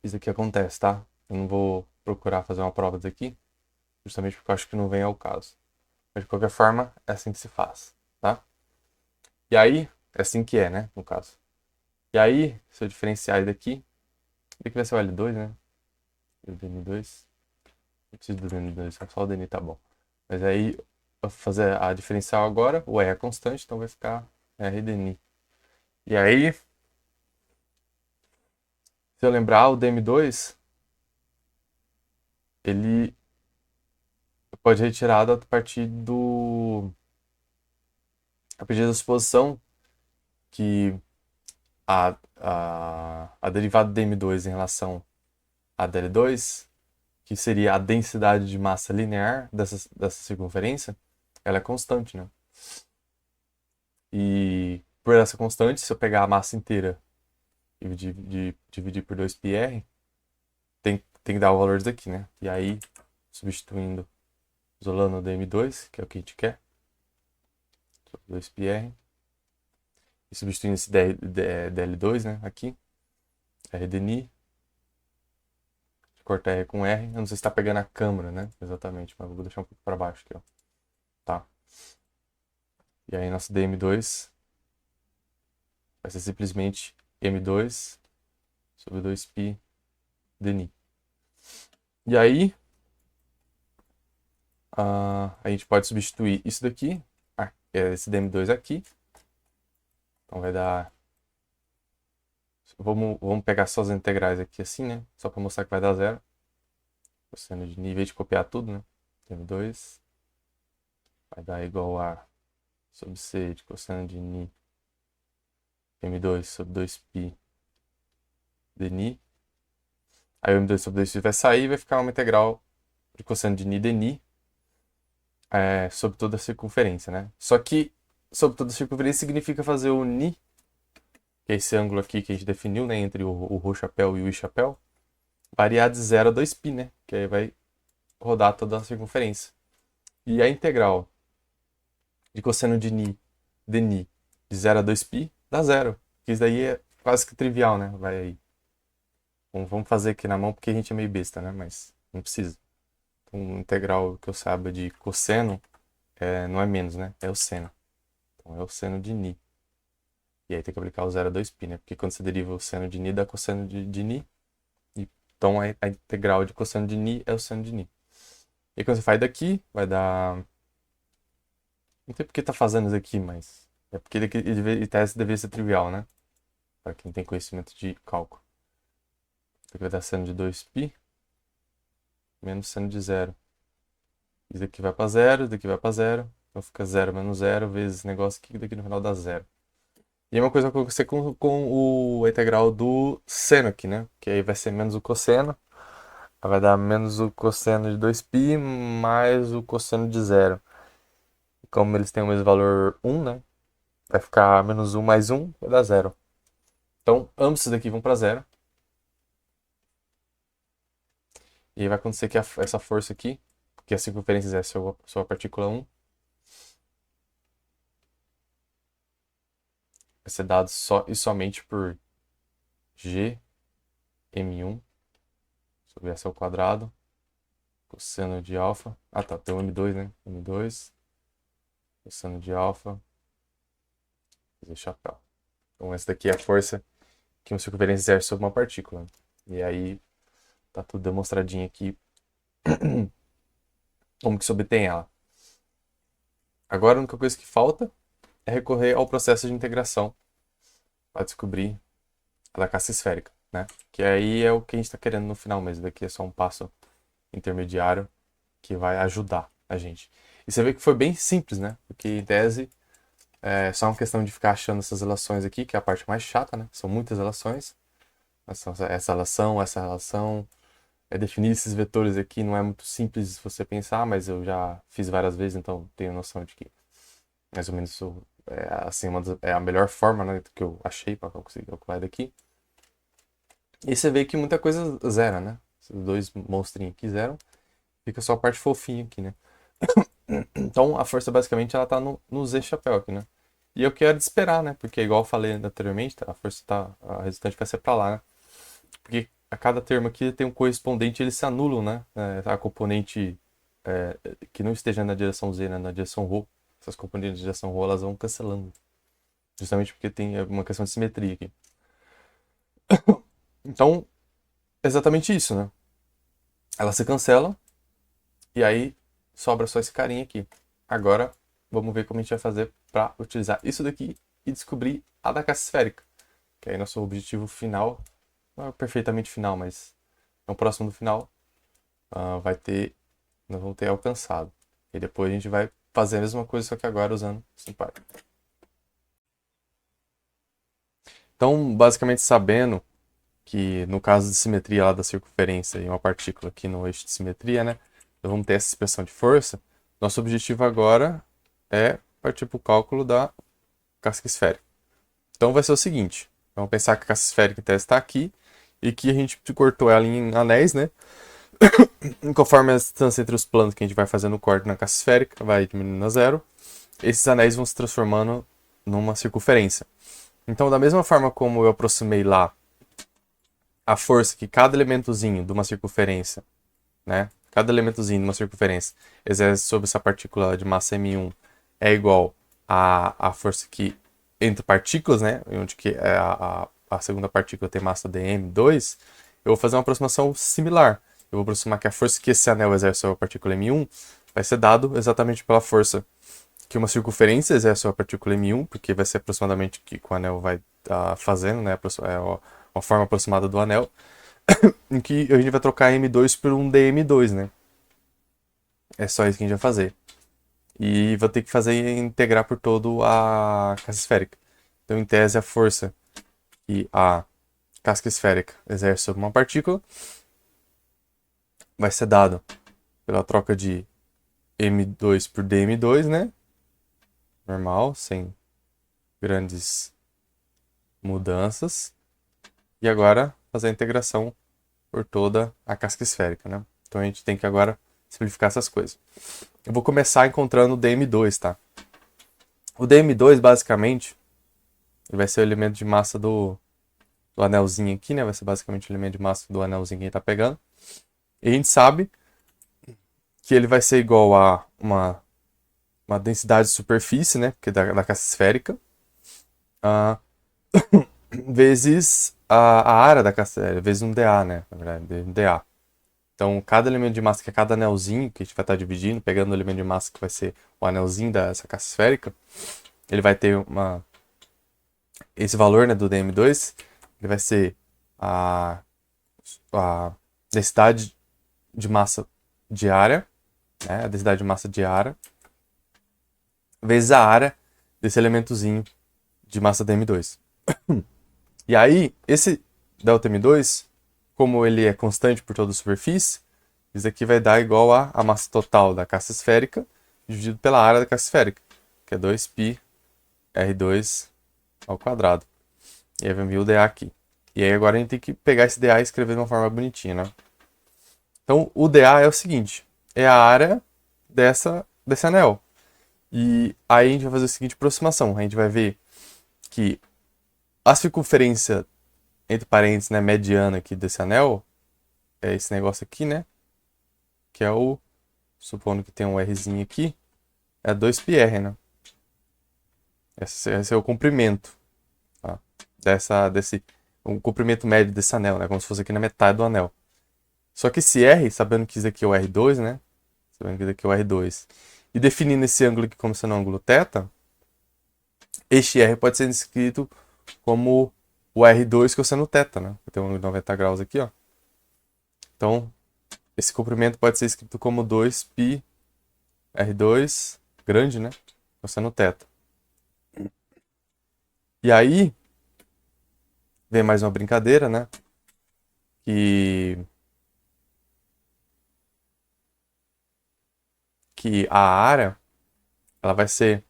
isso aqui acontece, tá? Eu não vou procurar fazer uma prova daqui, justamente porque eu acho que não vem ao caso. Mas de qualquer forma, é assim que se faz, tá? E aí, é assim que é, né? No caso. E aí, se eu diferenciar isso daqui vai ser o L2, né? E o DN2. Não preciso do DN2, só o DN tá bom. Mas aí, eu vou fazer a diferencial agora, o E é constante, então vai ficar R dni. E aí, se eu lembrar, o dm2, ele pode ser retirado a partir da suposição que a derivada de dm2 em relação a dl2, que seria a densidade de massa linear dessa circunferência, ela é constante, né? E por essa constante, se eu pegar a massa inteira e dividir por 2πr, tem que dar o valor disso aqui, né? E aí, substituindo, isolando o dm2, que é o que a gente quer, 2πr, e substituindo esse dl2, né, aqui, r dni, cortar R com R, eu não sei se está pegando a câmera, né, exatamente, mas eu vou deixar um pouco para baixo aqui, ó, tá. E aí nosso dm2 vai ser simplesmente m2 sobre 2π dni. E aí, a gente pode substituir isso daqui, esse dm2 aqui, então vai dar. Vamos pegar só as integrais aqui assim, né? Só para mostrar que vai dar zero. Cosseno de nível de copiar tudo, né? M2 vai dar igual a sobre C de cosseno de ni M2 sobre 2π de ni. Aí o M2 sobre 2π vai sair e vai ficar uma integral de cosseno de ni de ni sobre toda a circunferência, né? Só que sobre toda a circunferência significa fazer o ni, que é esse ângulo aqui que a gente definiu, né? Entre o rho chapéu e o i chapéu, variar de 0 a 2π, né? Que aí vai rodar toda a circunferência. E a integral de cosseno de ni de 0 a 2π dá zero. Isso daí é quase que trivial, né? Vai aí. Bom, vamos fazer aqui na mão porque a gente é meio besta, né? Mas não precisa. Então, integral que eu saiba de cosseno não é menos, né? É o seno. Então é o seno de ni. E aí tem que aplicar o 0 a 2π, né? Porque quando você deriva o seno de ni dá cosseno de ni. Então a integral de cosseno de ni é o seno de ni. E quando você faz daqui, vai dar. Não sei por que tá fazendo isso aqui, mas. É porque ele teste deveria ser trivial, né? Para quem tem conhecimento de cálculo. Isso aqui vai dar seno de 2π menos seno de zero. Isso aqui vai para zero, isso daqui vai para zero. Então fica 0 menos 0 vezes esse negócio aqui, daqui no final dá zero. E a mesma coisa vai acontecer com a integral do seno aqui, né? Que aí vai ser menos o cosseno. Vai dar menos o cosseno de 2π mais o cosseno de zero. Como eles têm o mesmo valor 1, né? Vai ficar menos 1 mais 1, vai dar zero. Então, ambos esses daqui vão para zero. E aí vai acontecer que essa força aqui, que a circunferência é sua partícula 1, vai ser dado só e somente por G M1 sobre S ao quadrado, cosseno de alfa. Ah tá, tem o M2, né? M2, cosseno de alfa, fazer chapéu. Então essa daqui é a força que uma circunferência exerce sobre uma partícula. E aí tá tudo demonstradinho aqui como que se obtém ela. Agora a única coisa que falta é recorrer ao processo de integração para descobrir a da casca esférica, né? Que aí é o que a gente está querendo no final mesmo. Daqui é só um passo intermediário que vai ajudar a gente. E você vê que foi bem simples, né? Porque em tese é só uma questão de ficar achando essas relações aqui, que é a parte mais chata, né? São muitas relações. Essa relação, definir esses vetores aqui não é muito simples você pensar, mas eu já fiz várias vezes, então tenho noção de que mais ou menos isso é, assim, é a melhor forma, né, que eu achei para conseguir calcular daqui. E você vê que muita coisa zera, né? Esses dois monstrinhos aqui zeram, fica só a parte fofinha aqui, né? Então a força basicamente ela tá no Z chapéu aqui, né? E eu quero esperar, né? Porque igual eu falei anteriormente, a força tá, a resultante vai ser para lá, né? Porque a cada termo aqui tem um correspondente, eles se anulam, né? A componente que não esteja na direção Z, né? Na direção ρ. Essas componentes de direção ρ, elas vão cancelando. Justamente porque tem uma questão de simetria aqui. Então, exatamente isso, né? Ela se cancela e aí sobra só esse carinha aqui. Agora, vamos ver como a gente vai fazer para utilizar isso daqui e descobrir a da caixa esférica. Que aí nosso objetivo final, não é perfeitamente final, mas é o próximo do final, nós vamos ter alcançado. E depois a gente vai fazer a mesma coisa, só que agora usando SimPy. Então, basicamente sabendo que no caso de simetria lá da circunferência e uma partícula aqui no eixo de simetria, né? Então vamos ter essa expressão de força. Nosso objetivo agora é partir para o cálculo da casca esférica. Então vai ser o seguinte, vamos pensar que a casca esférica então está aqui e que a gente cortou ela em anéis, né? Conforme a distância entre os planos que a gente vai fazendo o corte na casca esférica, vai diminuindo a zero, esses anéis vão se transformando numa circunferência. Então, da mesma forma como eu aproximei lá a força que cada elementozinho de uma circunferência, né? Cada elementozinho de uma circunferência exerce sobre essa partícula de massa M1 é igual à força que entre partículas, né? Onde que a segunda partícula tem massa dm2, eu vou fazer uma aproximação similar. Eu vou aproximar que a força que esse anel exerce sobre a partícula M1 vai ser dado exatamente pela força que uma circunferência exerce sobre a partícula M1, porque vai ser aproximadamente o que o anel vai estar fazendo, né? Uma forma aproximada do anel, em que a gente vai trocar M2 por um dm2, né? É só isso que a gente vai fazer. E vou ter que fazer integrar por todo a casca esférica. Então, em tese, a força que a casca esférica exerce sobre uma partícula vai ser dado pela troca de M2 por dm2, né? Normal, sem grandes mudanças. E agora fazer a integração por toda a casca esférica, né? Então a gente tem que agora simplificar essas coisas. Eu vou começar encontrando o dm2, tá? O dm2, basicamente, ele vai ser o elemento de massa do anelzinho aqui, né? Vai ser basicamente o elemento de massa do anelzinho que a gente tá pegando. E a gente sabe que ele vai ser igual a uma densidade de superfície, né? Porque da casca esférica. Vezes a área da casca, vezes um dA, né? Na verdade, um dA. Então, cada elemento de massa, que é cada anelzinho que a gente vai estar dividindo, pegando o elemento de massa que vai ser o anelzinho dessa casca esférica, ele vai ter esse valor, né, do dm2, ele vai ser a densidade de massa diária, né, a densidade de massa diária, vezes a área desse elementozinho de massa dm2. E aí, esse ΔM2, como ele é constante por toda a superfície, isso aqui vai dar igual a massa total da casca esférica dividido pela área da casca esférica, que é 2πr2 ao quadrado. E aí vai vir o dA aqui. E aí agora a gente tem que pegar esse dA e escrever de uma forma bonitinha, né? Então o dA é o seguinte, é a área desse anel. E aí a gente vai fazer a seguinte aproximação. A gente vai ver que A circunferência, entre parênteses, né, mediana aqui desse anel, é esse negócio aqui, né? Que é o, supondo que tem um Rzinho aqui, é 2πr, né? Esse é o comprimento, tá? O comprimento médio desse anel, né? Como se fosse aqui na metade do anel. Só que esse R, sabendo que isso aqui é o R2, né? Sabendo que isso aqui é o R2. E definindo esse ângulo aqui como sendo um ângulo θ, este R pode ser escrito como o R2 cosseno θ, né? Tem um ângulo de 90 graus aqui, ó. Então, esse comprimento pode ser escrito como 2π R2 grande, né? Cosseno θ. E aí, vem mais uma brincadeira, né? Que a área ela vai ser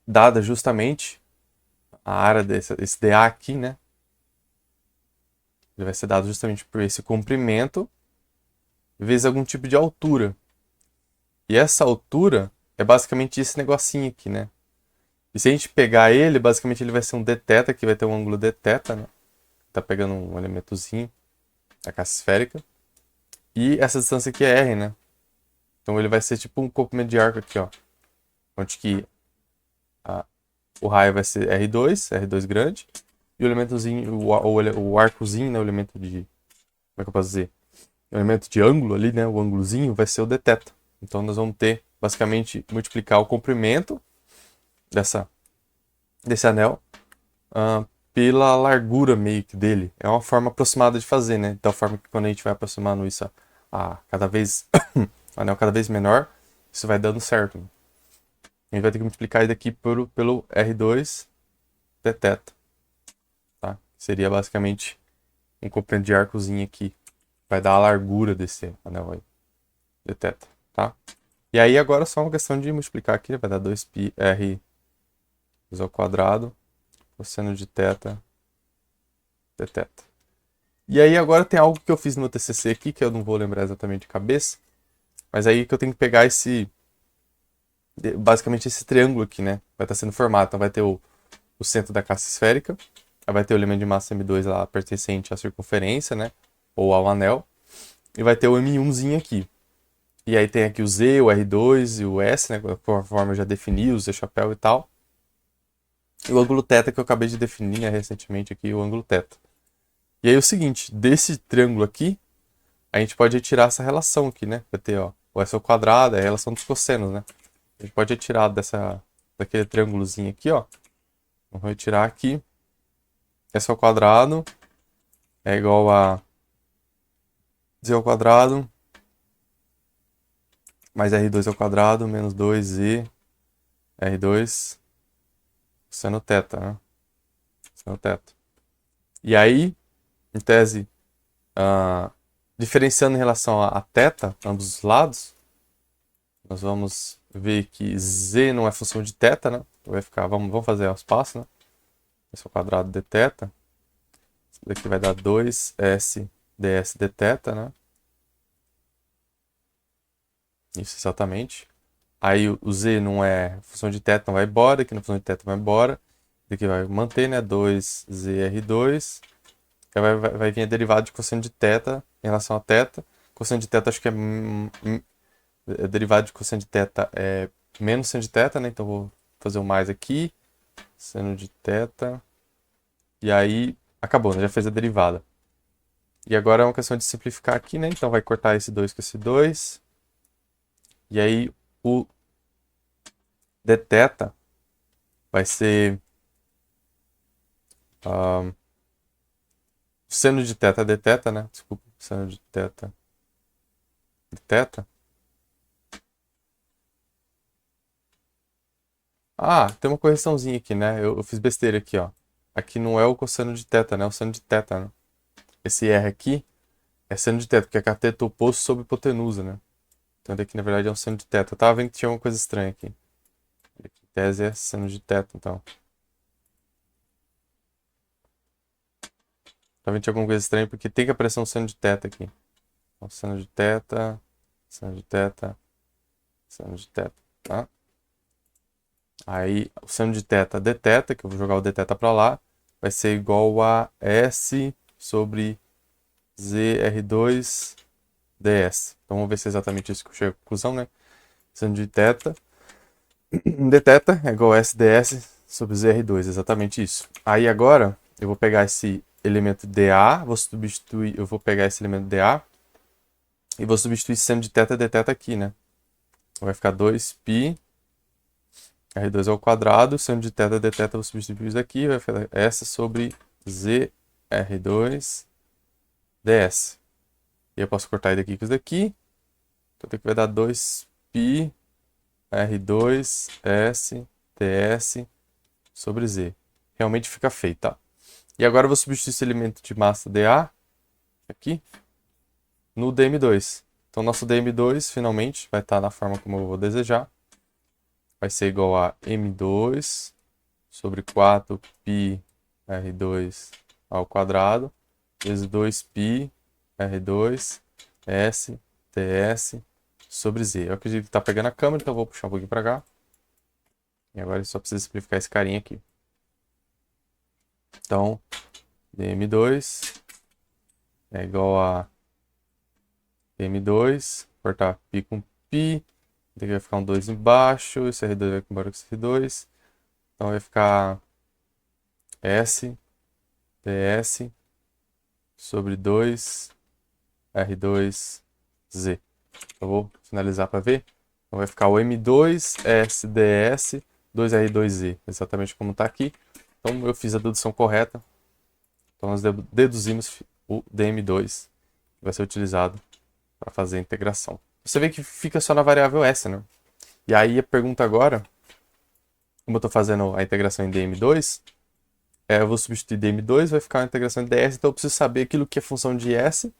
dada justamente a área desse dA aqui, né? Ele vai ser dado justamente por esse comprimento vezes algum tipo de altura. E essa altura é basicamente esse negocinho aqui, né? E se a gente pegar ele, basicamente ele vai ser um dθ, que vai ter um ângulo dθ, né? Tá pegando um elementozinho da caixa esférica. E essa distância aqui é r, né? Então ele vai ser tipo um comprimento de arco aqui, ó. Onde que o raio vai ser R2 grande. E o elementozinho, o arcozinho, né? O elemento de... Como é que eu posso dizer? O elemento de ângulo ali, né? O ângulozinho vai ser o dθ. Então nós vamos ter, basicamente, multiplicar o comprimento desse anel pela largura meio que dele. É uma forma aproximada de fazer, né? Da forma que quando a gente vai aproximando isso a cada vez... o anel cada vez menor, isso vai dando certo. Né? A gente vai ter que multiplicar isso daqui pelo R2 dθ. Tá? Seria basicamente um comprimento de arcozinho aqui. Vai dar a largura desse anel aí. Dθ. Tá? E aí agora é só uma questão de multiplicar aqui. Vai dar 2πr ao quadrado cosseno de θ dθ. E aí agora tem algo que eu fiz no meu TCC aqui, que eu não vou lembrar exatamente de cabeça. Mas aí que eu tenho que pegar basicamente esse triângulo aqui, né? Vai estar sendo formado. Então vai ter o centro da caixa esférica. Aí vai ter o elemento de massa M2 lá pertencente à circunferência, né? Ou ao anel. E vai ter o M1zinho aqui. E aí tem aqui o Z, o R2 e o S, né? Conforme eu já defini, o Z chapéu e tal. E o ângulo θ que eu acabei de definir, né, recentemente aqui, o ângulo θ. E aí é o seguinte, desse triângulo aqui, a gente pode retirar essa relação aqui, né? Vai ter, ó, o S ao quadrado, é a relação dos cossenos, né? A gente pode retirar daquele triângulozinho aqui, ó. Vamos retirar aqui. S ao quadrado é igual a Z ao quadrado mais R2 ao quadrado menos 2Z R2 cosseno θ, né? Cosseno θ. E aí, em tese, diferenciando em relação a θ, ambos os lados, nós vamos ver que Z não é função de θ, né? Vai ficar, vamos fazer os passos, né? S ao quadrado dθ. Isso daqui vai dar 2S ds dθ, né? Isso, exatamente. Aí o Z não é função de θ, não vai embora. Aqui na função de θ vai embora. Aqui vai manter, né? 2ZR2. Aí vai vir a derivada de cosseno de θ em relação a θ. Cosseno de θ acho que a derivada de cosseno de θ é menos seno de θ, né? Então vou fazer o mais aqui. Seno de θ. E aí acabou, né? Já fez a derivada. E agora é uma questão de simplificar aqui, né? Então vai cortar esse 2 com esse 2. E aí o dθ vai ser seno de θ dθ, né? Desculpa, seno de θ dθ. Ah, tem uma correçãozinha aqui, né? Eu fiz besteira aqui, ó. Aqui não é o cosseno de θ, né? É o seno de θ, né? Esse R aqui é seno de θ, porque é cateto oposto sobre hipotenusa, né? Então daqui, na verdade, é um seno de θ. Eu tava vendo que tinha uma coisa estranha aqui. Aqui, em tese é seno de θ, então. Tava vendo que tinha alguma coisa estranha, porque tem que aparecer um seno de θ aqui. Então, seno de θ, seno de θ, seno de θ, tá? Aí, o seno de θ dθ, que eu vou jogar o dθ pra lá, vai ser igual a S sobre ZR2 ds. Então vamos ver se é exatamente isso que eu chego à conclusão, né? Sendo de θ, dθ é igual a SDS sobre ZR2, exatamente isso. Aí agora eu vou pegar esse elemento dA, eu vou pegar esse elemento dA e vou substituir seno de θ dθ aqui, né? Vai ficar 2π R2 ao quadrado, seno de θ dθ eu vou substituir isso aqui, vai ficar S sobre ZR2 ds. E eu posso cortar isso daqui com isso daqui. Então aqui vai dar 2π R2 S ds sobre Z. Realmente fica feito, tá? E agora eu vou substituir esse elemento de massa dA aqui no dm2. Então nosso dm2 finalmente vai estar na forma como eu vou desejar. Vai ser igual a m2 sobre 4π R2 ao quadrado vezes 2π R2 S ds sobre Z. Eu acredito que está pegando a câmera, então eu vou puxar um pouquinho para cá. E agora eu só preciso simplificar esse carinha aqui. Então, dm2 é igual a m2, cortar π com π, daqui vai ficar um 2 embaixo, esse R2 vai embora com esse R2, então vai ficar S ds sobre 2 R2 Z. Eu vou finalizar para ver. Então vai ficar o M2 SDS 2R2Z, exatamente como está aqui. Então eu fiz a dedução correta. Então nós deduzimos o DM2, que vai ser utilizado para fazer a integração. Você vê que fica só na variável S, né? E aí a pergunta agora, como eu estou fazendo a integração em DM2, eu vou substituir DM2, vai ficar uma integração em DS, então eu preciso saber aquilo que é função de S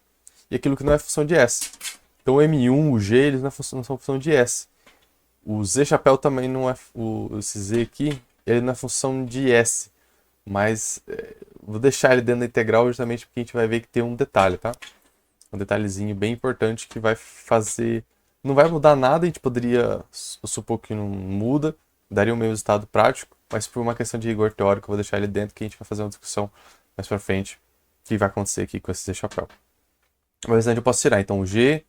e aquilo que não é função de S. Então o M1, o G, eles não são função de S. O Z chapéu também não é, esse Z aqui, ele não é função de S. Mas vou deixar ele dentro da integral justamente porque a gente vai ver que tem um detalhe, tá? Um detalhezinho bem importante que vai fazer... Não vai mudar nada, a gente poderia supor que não muda, daria o mesmo resultado prático, mas por uma questão de rigor teórico eu vou deixar ele dentro que a gente vai fazer uma discussão mais pra frente o que vai acontecer aqui com esse Z chapéu. Mas antes eu posso tirar, então o G,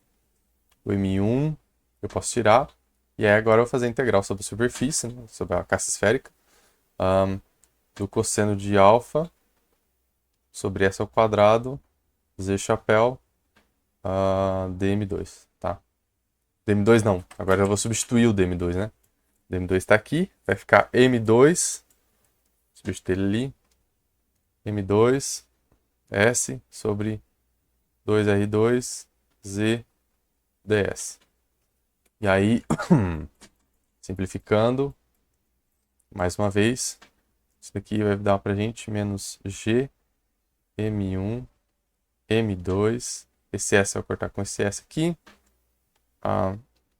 o M1, eu posso tirar, e aí agora eu vou fazer a integral sobre a superfície, né, sobre a caixa esférica, do cosseno de alfa sobre S ao quadrado, Z chapéu, dm2, tá? dm2 não, agora eu vou substituir o dm2, né? dm2 está aqui, vai ficar m2, substituir ele ali, m2, S sobre 2R2, Z, ds. E aí, simplificando, mais uma vez, isso daqui vai dar pra gente menos G, M1, M2, esse S vai cortar com esse S aqui,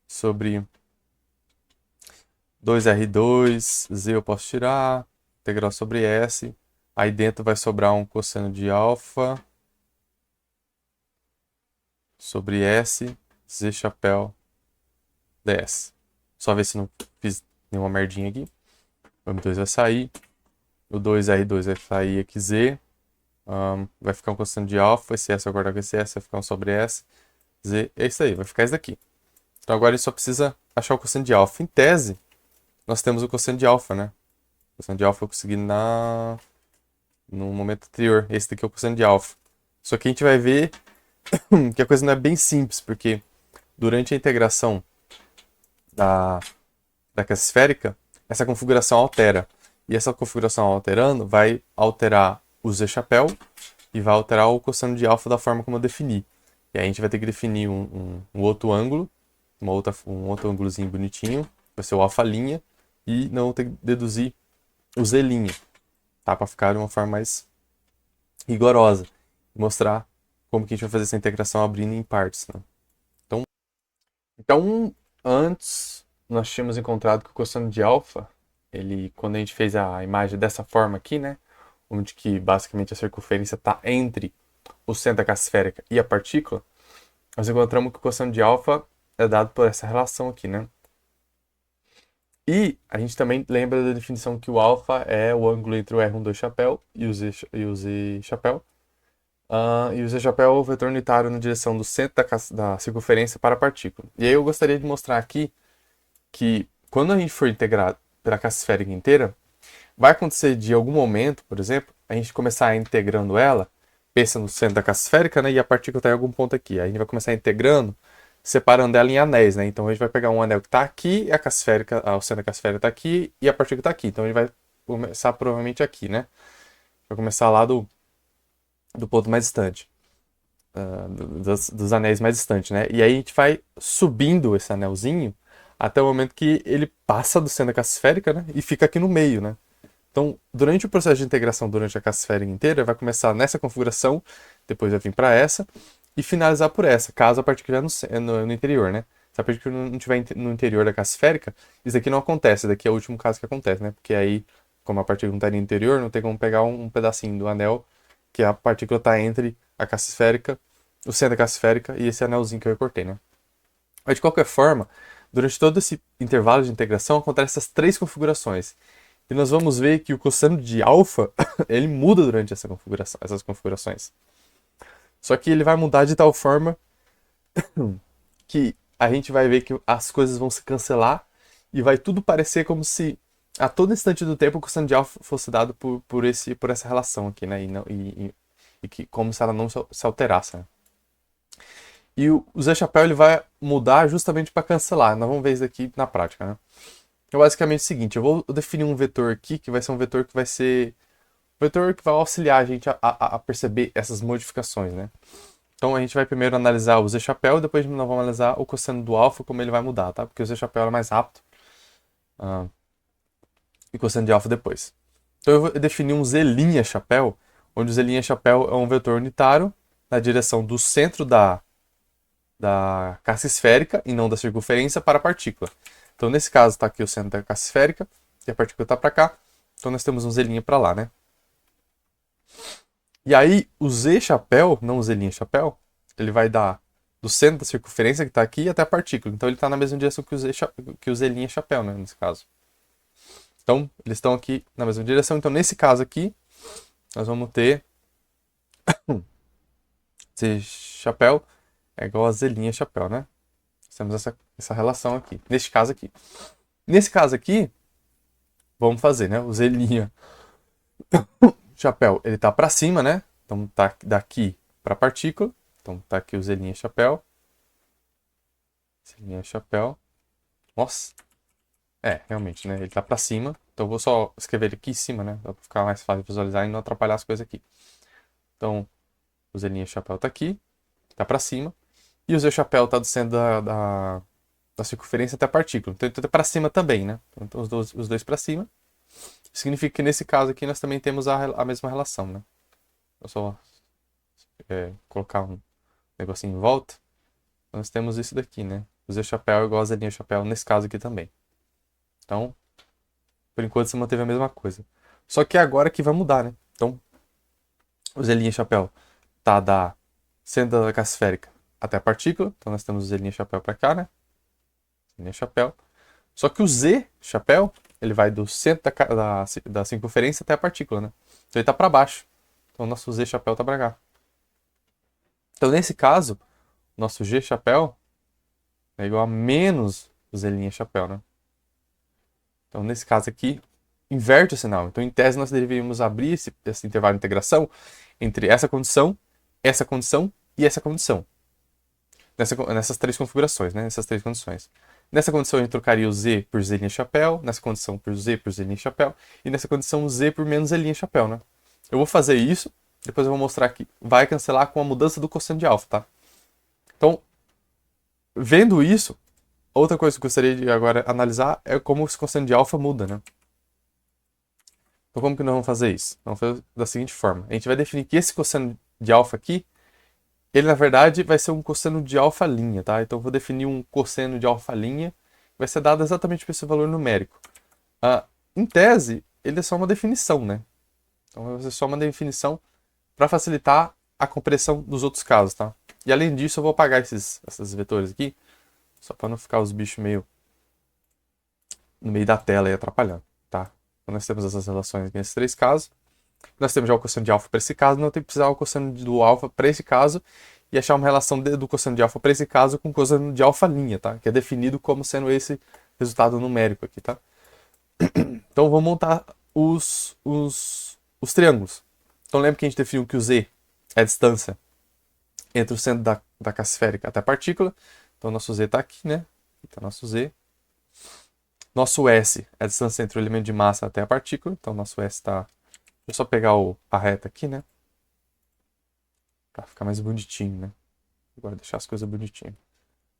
sobre 2R2, Z eu posso tirar, integral sobre S, aí dentro vai sobrar um cosseno de alfa, sobre S, Z chapéu, ds. Só ver se não fiz nenhuma merdinha aqui. O M2 vai sair, o 2R2 vai sair aqui Z, vai ficar um cosseno de alfa, esse S vai cortar com esse S, vai ficar um sobre S, Z, é isso aí, vai ficar isso daqui. Então agora a gente só precisa achar o cosseno de alfa. Em tese, nós temos o cosseno de alfa, né? O cosseno de alfa eu consegui no momento anterior, esse daqui é o cosseno de alfa. Só que a gente vai ver que a coisa não é bem simples, porque durante a integração da caixa esférica, essa configuração altera. E essa configuração alterando vai alterar o Z chapéu e vai alterar o cosseno de alfa da forma como eu defini. E aí a gente vai ter que definir um outro ângulo, um outro ângulozinho bonitinho, vai ser o alfa linha, e não ter que deduzir o Z linha, tá? Para ficar de uma forma mais rigorosa. E mostrar como que a gente vai fazer essa integração abrindo em partes, né? Então, antes nós tínhamos encontrado que o cosseno de alfa, ele, quando a gente fez a imagem dessa forma aqui, né, onde que basicamente a circunferência está entre o centro da caixa esférica e a partícula, nós encontramos que o cosseno de alfa é dado por essa relação aqui, né? E a gente também lembra da definição que o alfa é o ângulo entre o R12 chapéu e o Z chapéu. E o Z chapéu é o vetor unitário na direção do centro da circunferência para a partícula. E aí eu gostaria de mostrar aqui que quando a gente for integrar pela caixa esférica inteira, vai acontecer de algum momento, por exemplo, a gente começar integrando ela, pensa no centro da caixa esférica, né, e a partícula está em algum ponto aqui. Aí a gente vai começar integrando, separando ela em anéis, né? Então a gente vai pegar um anel que está aqui, a caixa esférica, o centro da caixa esférica está aqui e a partícula está aqui. Então a gente vai começar provavelmente aqui, né? Vai começar lá do ponto mais distante, dos anéis mais distantes, né? E aí a gente vai subindo esse anelzinho até o momento que ele passa do centro da caixa esférica, né? E fica aqui no meio, né? Então, durante o processo de integração, durante a caixa esférica inteira, vai começar nessa configuração, depois vai vir para essa, e finalizar por essa, caso a partícula estiver no interior, né? Se a partícula não estiver no interior da caixa esférica, isso aqui não acontece, esse daqui é o último caso que acontece, né? Porque aí, como a partícula não está no interior, não tem como pegar um pedacinho do anel, que a partícula está entre a caixa esférica, o centro da caixa esférica e esse anelzinho que eu recortei, né? Mas de qualquer forma, durante todo esse intervalo de integração, acontecem essas três configurações. E nós vamos ver que o cosseno de alfa, ele muda durante essas configurações. Só que ele vai mudar de tal forma que a gente vai ver que as coisas vão se cancelar e vai tudo parecer como se a todo instante do tempo o cosseno de alfa fosse dado por essa relação aqui, né? E que como se ela não se alterasse, né? E o Z chapéu ele vai mudar justamente para cancelar. Nós vamos ver isso aqui na prática, né? É basicamente o seguinte, eu vou definir um vetor aqui que vai ser um vetor que vai ser um vetor que vai auxiliar a gente a perceber essas modificações, né? Então a gente vai primeiro analisar o Z chapéu e depois nós vamos analisar o cosseno do alfa, como ele vai mudar, tá? Porque o Z chapéu é mais rápido e o cosseno de alfa depois. Então eu vou definir um Z' chapéu, onde o Z' chapéu é um vetor unitário na direção do centro da caixa esférica e não da circunferência para a partícula. Então, nesse caso, está aqui o centro da caixa esférica e a partícula está para cá. Então, nós temos um Z' para lá, né? E aí, o Z chapéu, não o Z' chapéu, ele vai dar do centro da circunferência que está aqui até a partícula. Então, ele está na mesma direção que o Z' chapéu, né? Nesse caso. Então, eles estão aqui na mesma direção. Então, nesse caso aqui, nós vamos ter Z chapéu é igual a Z' chapéu, né? Temos essa relação aqui. Neste caso aqui. Nesse caso aqui, vamos fazer, né? O Z' chapéu, ele tá para cima, né? Então tá daqui para a partícula. Então tá aqui o Z' chapéu. Z' chapéu. Nossa. Realmente, né? Ele tá para cima. Então eu vou só escrever ele aqui em cima, né? Para ficar mais fácil de visualizar e não atrapalhar as coisas aqui. Então, o Z' chapéu tá aqui. Tá para cima. E o Z chapéu tá descendo da circunferência até a partícula. Então ele tá para cima também, né? Então os dois para cima. Significa que nesse caso aqui nós também temos a mesma relação, né? Eu só colocar um negocinho em volta. Nós temos isso daqui, né? O Z chapéu é igual a Z' chapéu nesse caso aqui também. Então, por enquanto você manteve a mesma coisa. Só que agora que vai mudar, né? Então, o Z' chapéu tá da centro da caixa esférica até a partícula. Então nós temos o Z' chapéu para cá, né? Z' chapéu. Só que o Z chapéu, ele vai do centro da circunferência até a partícula, né? Então ele tá para baixo. Então o nosso Z chapéu tá para cá. Então nesse caso, nosso G chapéu é igual a menos o Z' chapéu, né? Então nesse caso aqui, inverte o sinal. Então em tese nós deveríamos abrir esse intervalo de integração entre essa condição e essa condição. Nessas três configurações, né? Nessas três condições. Nessa condição a gente trocaria o Z por Z' chapéu, nessa condição por Z chapéu, e nessa condição Z por menos Z' chapéu, né? Eu vou fazer isso, depois eu vou mostrar que vai cancelar com a mudança do cosseno de alfa, tá? Então, vendo isso, outra coisa que eu gostaria de agora analisar é como esse cosseno de alfa muda, né? Então como que nós vamos fazer isso? Vamos fazer da seguinte forma. A gente vai definir que esse cosseno de alfa aqui, ele na verdade vai ser um cosseno de alfa', tá? Então eu vou definir um cosseno de alfa', vai ser dado exatamente por esse valor numérico. Em tese, ele é só uma definição, né? Então vai ser só uma definição para facilitar a compreensão dos outros casos, tá? E além disso, eu vou apagar esses vetores aqui, só para não ficar os bichos meio no meio da tela e atrapalhando, tá? Então nós temos essas relações aqui nesses três casos. Nós temos já o cosseno de alfa para esse caso, não tem que precisar o cosseno do alfa para esse caso e achar uma relação do cosseno de alfa para esse caso com o cosseno de alfa linha, tá? Que é definido como sendo esse resultado numérico aqui, tá? Então vamos montar os triângulos. Então lembra que a gente definiu que o z é a distância entre o centro da caixa esférica até a partícula. Então nosso z está aqui, né? Aqui está nosso z. Nosso S é a distância entre o elemento de massa até a partícula. Então nosso S está... Deixa eu só pegar a reta aqui, né? Para ficar mais bonitinho, né? Agora deixar as coisas bonitinhas.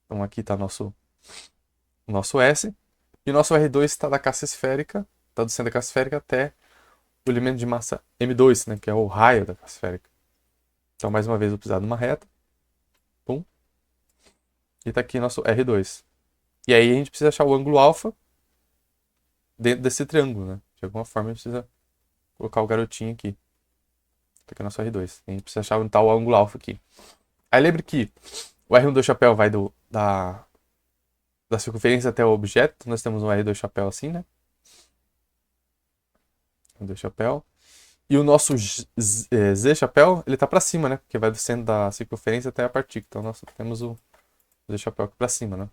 Então aqui está o nosso S. E o nosso R2 está da caixa esférica, está do centro da caixa esférica até o elemento de massa M2, né? Que é o raio da caixa esférica. Então mais uma vez eu vou precisar de uma reta. Pum. E está aqui nosso R2. E aí a gente precisa achar o ângulo alfa dentro desse triângulo, né? De alguma forma a gente precisa colocar o garotinho aqui. Tá aqui é nosso R2. A gente precisa achar onde está o ângulo alfa aqui. Aí lembre que o R1 do chapéu vai da circunferência até o objeto. Nós temos um R2 chapéu assim, né? R2 chapéu. E o nosso Z chapéu, ele tá para cima, né? Porque vai descendo da circunferência até a partícula. Então nós temos o Z chapéu aqui para cima, né?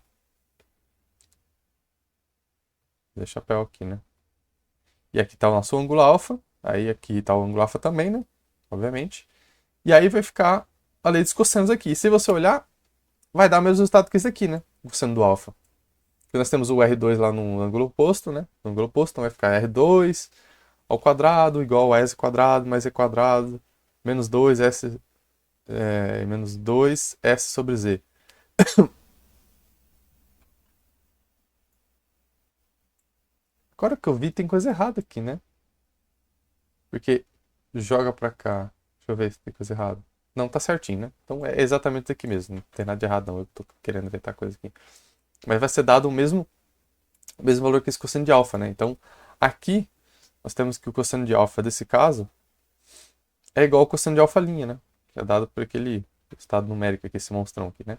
Z chapéu aqui, né? E aqui tá o nosso ângulo alfa. Aí aqui tá o ângulo alfa também, né? Obviamente. E aí vai ficar a lei dos cossenos aqui. E se você olhar, vai dar o mesmo resultado que esse aqui, né? O cosseno do alfa. Porque nós temos o R2 lá no ângulo oposto, né? No ângulo oposto, então vai ficar R2 ao quadrado igual a S quadrado mais E quadrado menos 2S menos 2S sobre Z. Agora que eu vi, tem coisa errada aqui, né? Porque joga pra cá. Deixa eu ver se tem coisa errada. Não, tá certinho, né? Então é exatamente isso aqui mesmo. Não tem nada de errado, não. Eu tô querendo inventar coisa aqui. Mas vai ser dado o mesmo valor que esse cosseno de alfa, né? Então, aqui, nós temos que o cosseno de alfa desse caso é igual ao cosseno de alfa linha, né? Que é dado por aquele estado numérico aqui, esse monstrão aqui, né?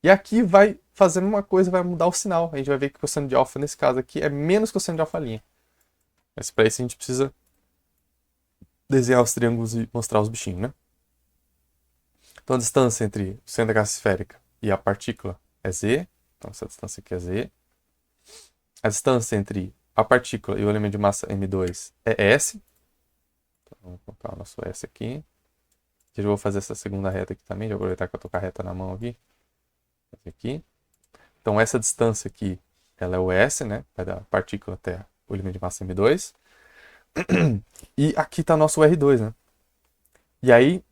E aqui vai fazer uma coisa, vai mudar o sinal. A gente vai ver que o cosseno de alfa nesse caso aqui é menos cosseno de alfa linha. Mas para isso a gente precisa desenhar os triângulos e mostrar os bichinhos, né? Então a distância entre o centro da caixa esférica e a partícula é z. Então essa distância aqui é z. A distância entre a partícula e o elemento de massa M2 é S. Então, vamos colocar o nosso S aqui. Eu vou fazer essa segunda reta aqui também. Já vou aproveitar que eu estou com a reta na mão aqui. Aqui. Então essa distância aqui, ela é o S, né? Vai da partícula até o elemento de massa M2. E aqui está nosso R2, né? E aí,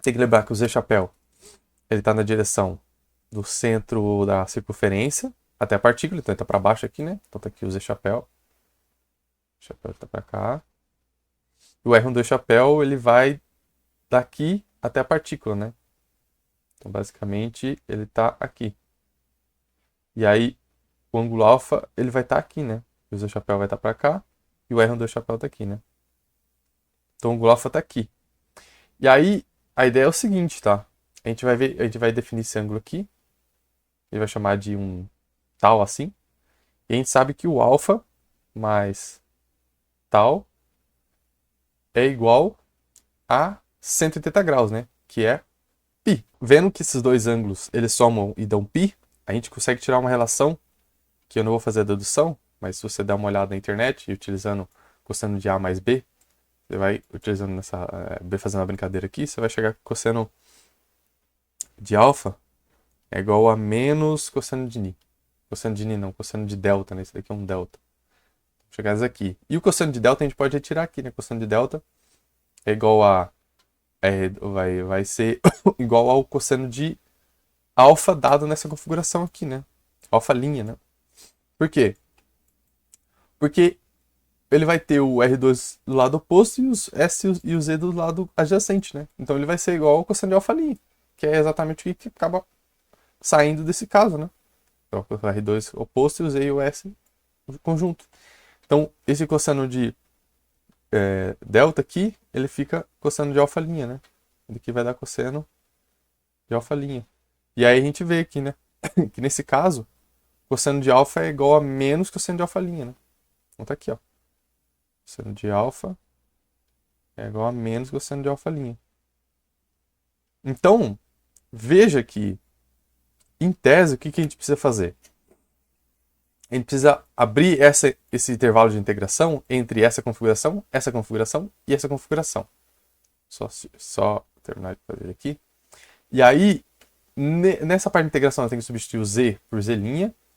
tem que lembrar que o Z chapéu, ele está na direção do centro da circunferência até a partícula. Então ele está para baixo aqui, né? Então tá aqui o Z chapéu. O chapéu está para cá. E o R1 do chapéu, ele vai daqui até a partícula, né? Então basicamente ele está aqui. E aí o ângulo alfa, ele vai estar aqui, né? O Z chapéu vai estar para cá e o R1 do chapéu está aqui, né? Então o ângulo alfa está aqui. E aí a ideia é o seguinte, tá? A gente vai definir esse ângulo aqui. Ele vai chamar de um tal assim. E a gente sabe que o alfa mais tal é igual a 180 graus, né? Que é π. Vendo que esses dois ângulos eles somam e dão π, a gente consegue tirar uma relação, que eu não vou fazer a dedução, mas se você der uma olhada na internet e utilizando cosseno de A mais B, você vai utilizando B fazendo uma brincadeira aqui, você vai chegar que cosseno de alfa é igual a menos cosseno de ni. Cosseno de ni não, cosseno de delta, né? Esse daqui é um delta. Vou chegar nesse aqui. E o cosseno de delta a gente pode retirar aqui, né? Cosseno de delta é igual a... vai ser igual ao cosseno de alfa dado nessa configuração aqui, né? Alfa linha, né? Por quê? Porque ele vai ter o R2 do lado oposto e os S e o Z do lado adjacente, né? Então ele vai ser igual ao cosseno de alfa linha, que é exatamente o que acaba saindo desse caso, né? Então, o R2 oposto e o Z e o S conjunto. Então, esse cosseno de delta aqui, ele fica cosseno de alfa linha, né? Ele aqui vai dar cosseno de alfa linha. E aí a gente vê aqui, né? Que nesse caso, cosseno de alfa é igual a menos cosseno de alfa', né? Então tá aqui, ó. Cosseno de alfa é igual a menos cosseno de alfa'. Então, veja que, em tese, o que a gente precisa fazer? A gente precisa abrir esse intervalo de integração entre essa configuração e essa configuração. Só terminar de fazer aqui. E aí, nessa parte de integração, eu tenho que substituir o z por z'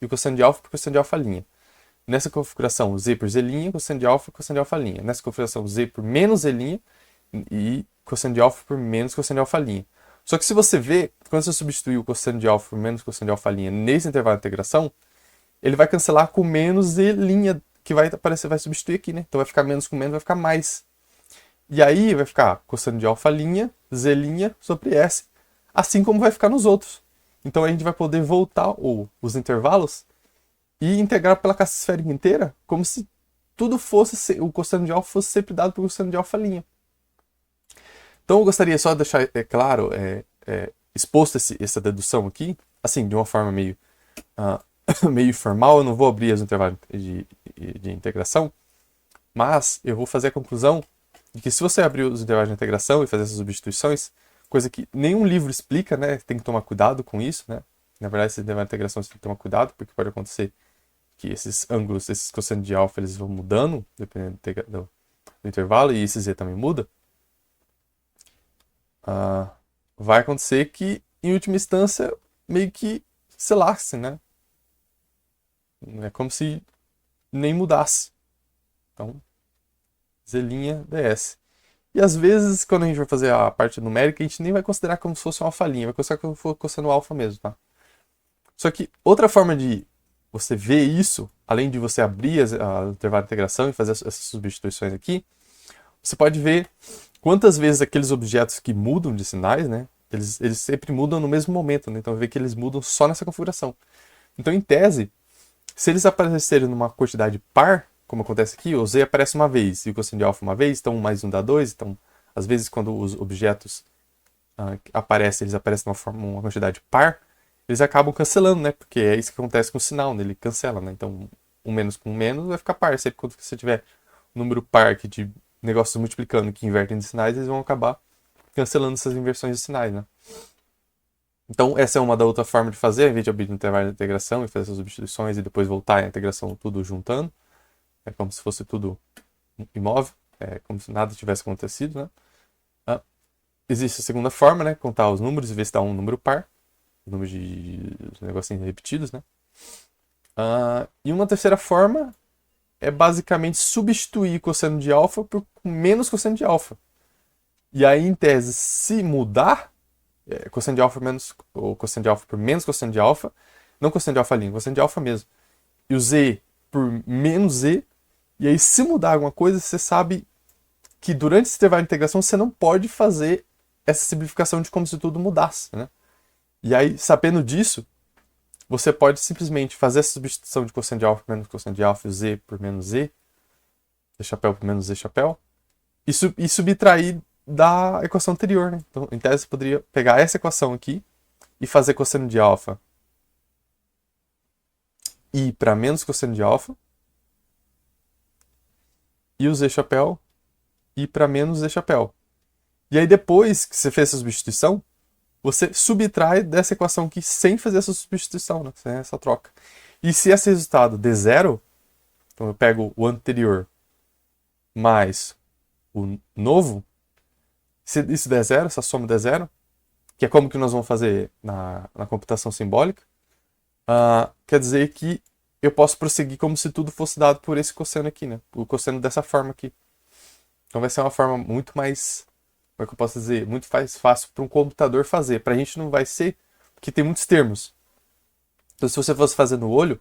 e o cosseno de alfa por cosseno de alfa'. Nessa configuração, z por z', cosseno de alfa por cosseno de alfa'. Nessa configuração, z por menos z' e cosseno de alfa por menos cosseno de alfa'. Só que se você vê, quando você substituir o cosseno de alfa por menos cosseno de alfa' nesse intervalo de integração, ele vai cancelar com menos z' que vai aparecer, vai substituir aqui, né? Então vai ficar menos com menos, vai ficar mais. E aí vai ficar cosseno de alfa', z' sobre s, assim como vai ficar nos outros. Então a gente vai poder voltar os intervalos e integrar pela caixa esférica inteira, como se tudo fosse, o cosseno de alfa fosse sempre dado por cosseno de alfa'. Então eu gostaria só de deixar claro, exposto essa dedução aqui, assim, de uma forma meio formal. Eu não vou abrir os intervalos de integração, mas eu vou fazer a conclusão de que se você abrir os intervalos de integração e fazer essas substituições, coisa que nenhum livro explica, né? Tem que tomar cuidado com isso, né? Na verdade, esse intervalo de integração você tem que tomar cuidado, porque pode acontecer que esses ângulos, esses cossenos de alfa, eles vão mudando, dependendo do intervalo, e esse z também muda. Vai acontecer que, em última instância, meio que se lasque, né? É como se nem mudasse. Então, z' ds. E às vezes, quando a gente vai fazer a parte numérica, a gente nem vai considerar como se fosse uma alfa', vai considerar como se fosse cosseno alfa mesmo, tá? Só que outra forma de você ver isso, além de você abrir a intervalo de integração e fazer essas substituições aqui, você pode ver quantas vezes aqueles objetos que mudam de sinais, né? Eles sempre mudam no mesmo momento, né? Então vê que eles mudam só nessa configuração. Então, em tese, se eles aparecerem numa quantidade par, como acontece aqui, o z aparece uma vez e o cosseno de alfa uma vez, então 1 mais 1 dá 2. Então, às vezes, quando os objetos aparecem, eles aparecem numa quantidade par, eles acabam cancelando, né? Porque é isso que acontece com o sinal, né? Ele cancela, né? Então, 1 menos com 1 menos vai ficar par. Sempre quando você tiver um número par que de negócios multiplicando que invertem de sinais, eles vão acabar cancelando essas inversões de sinais, né? Então, essa é uma da outra forma de fazer, ao invés de abrir no intervalo de integração e fazer essas substituições e depois voltar a integração tudo juntando. É como se fosse tudo imóvel, como se nada tivesse acontecido, né? Existe a segunda forma, né? Contar os números e ver se dá um número par, o número de negocinhos repetidos, né? E uma terceira forma é basicamente substituir cosseno de alfa por menos cosseno de alfa. E aí, em tese, se mudar cosseno de alfa menos, ou cosseno de alfa por menos cosseno de alfa, não cosseno de alfa', cosseno de alfa mesmo, e o z por menos z, e aí se mudar alguma coisa, você sabe que durante esse intervalo de integração você não pode fazer essa simplificação de como se tudo mudasse, né? E aí, sabendo disso, você pode simplesmente fazer essa substituição de cosseno de alfa por menos cosseno de alfa, e o z por menos z, z chapéu por menos z chapéu, e subtrair da equação anterior, né? Então, em tese, você poderia pegar essa equação aqui e fazer cosseno de alfa i para menos cosseno de alfa, e o z chapéu i para menos z chapéu. E aí, depois que você fez essa substituição, você subtrai dessa equação aqui sem fazer essa substituição, né? Sem essa troca. E se esse resultado der zero, então eu pego o anterior mais o novo, se isso der zero, essa soma der zero, que é como que nós vamos fazer na computação simbólica, quer dizer que eu posso prosseguir como se tudo fosse dado por esse cosseno aqui, né? O cosseno dessa forma aqui. Então vai ser uma forma muito mais, como é que eu posso dizer, muito mais fácil para um computador fazer. Para a gente não vai ser, porque tem muitos termos. Então se você fosse fazer no olho,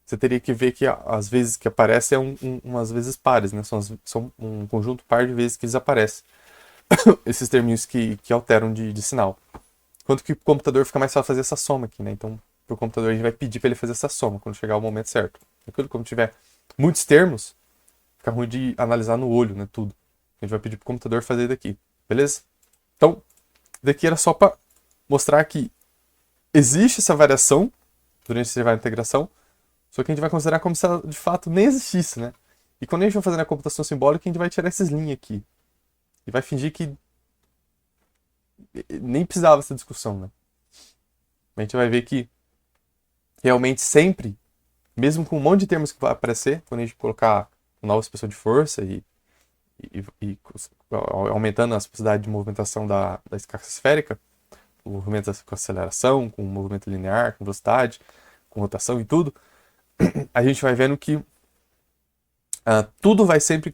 você teria que ver que as vezes que aparece umas vezes pares, né? São um conjunto par de vezes que eles aparecem. Esses terminhos que alteram de sinal. Enquanto que o computador fica mais fácil fazer essa soma aqui, né? Então, para o computador a gente vai pedir para ele fazer essa soma quando chegar o momento certo. Quando tiver muitos termos, fica ruim de analisar no olho, né? Tudo. A gente vai pedir para o computador fazer daqui. Beleza? Então, daqui era só para mostrar que existe essa variação durante esse intervalo de integração, Só que a gente vai considerar como se ela de fato nem existisse, né? E quando a gente vai fazer a computação simbólica, a gente vai tirar essas linhas aqui. E vai fingir que nem precisava essa discussão, né? A gente vai ver que realmente sempre, mesmo com um monte de termos que vai aparecer, quando a gente colocar nova expressão de força e aumentando a possibilidade de movimentação da escassa esférica, com movimentos com aceleração, com movimento linear, com velocidade, com rotação e tudo, a gente vai vendo que tudo vai sempre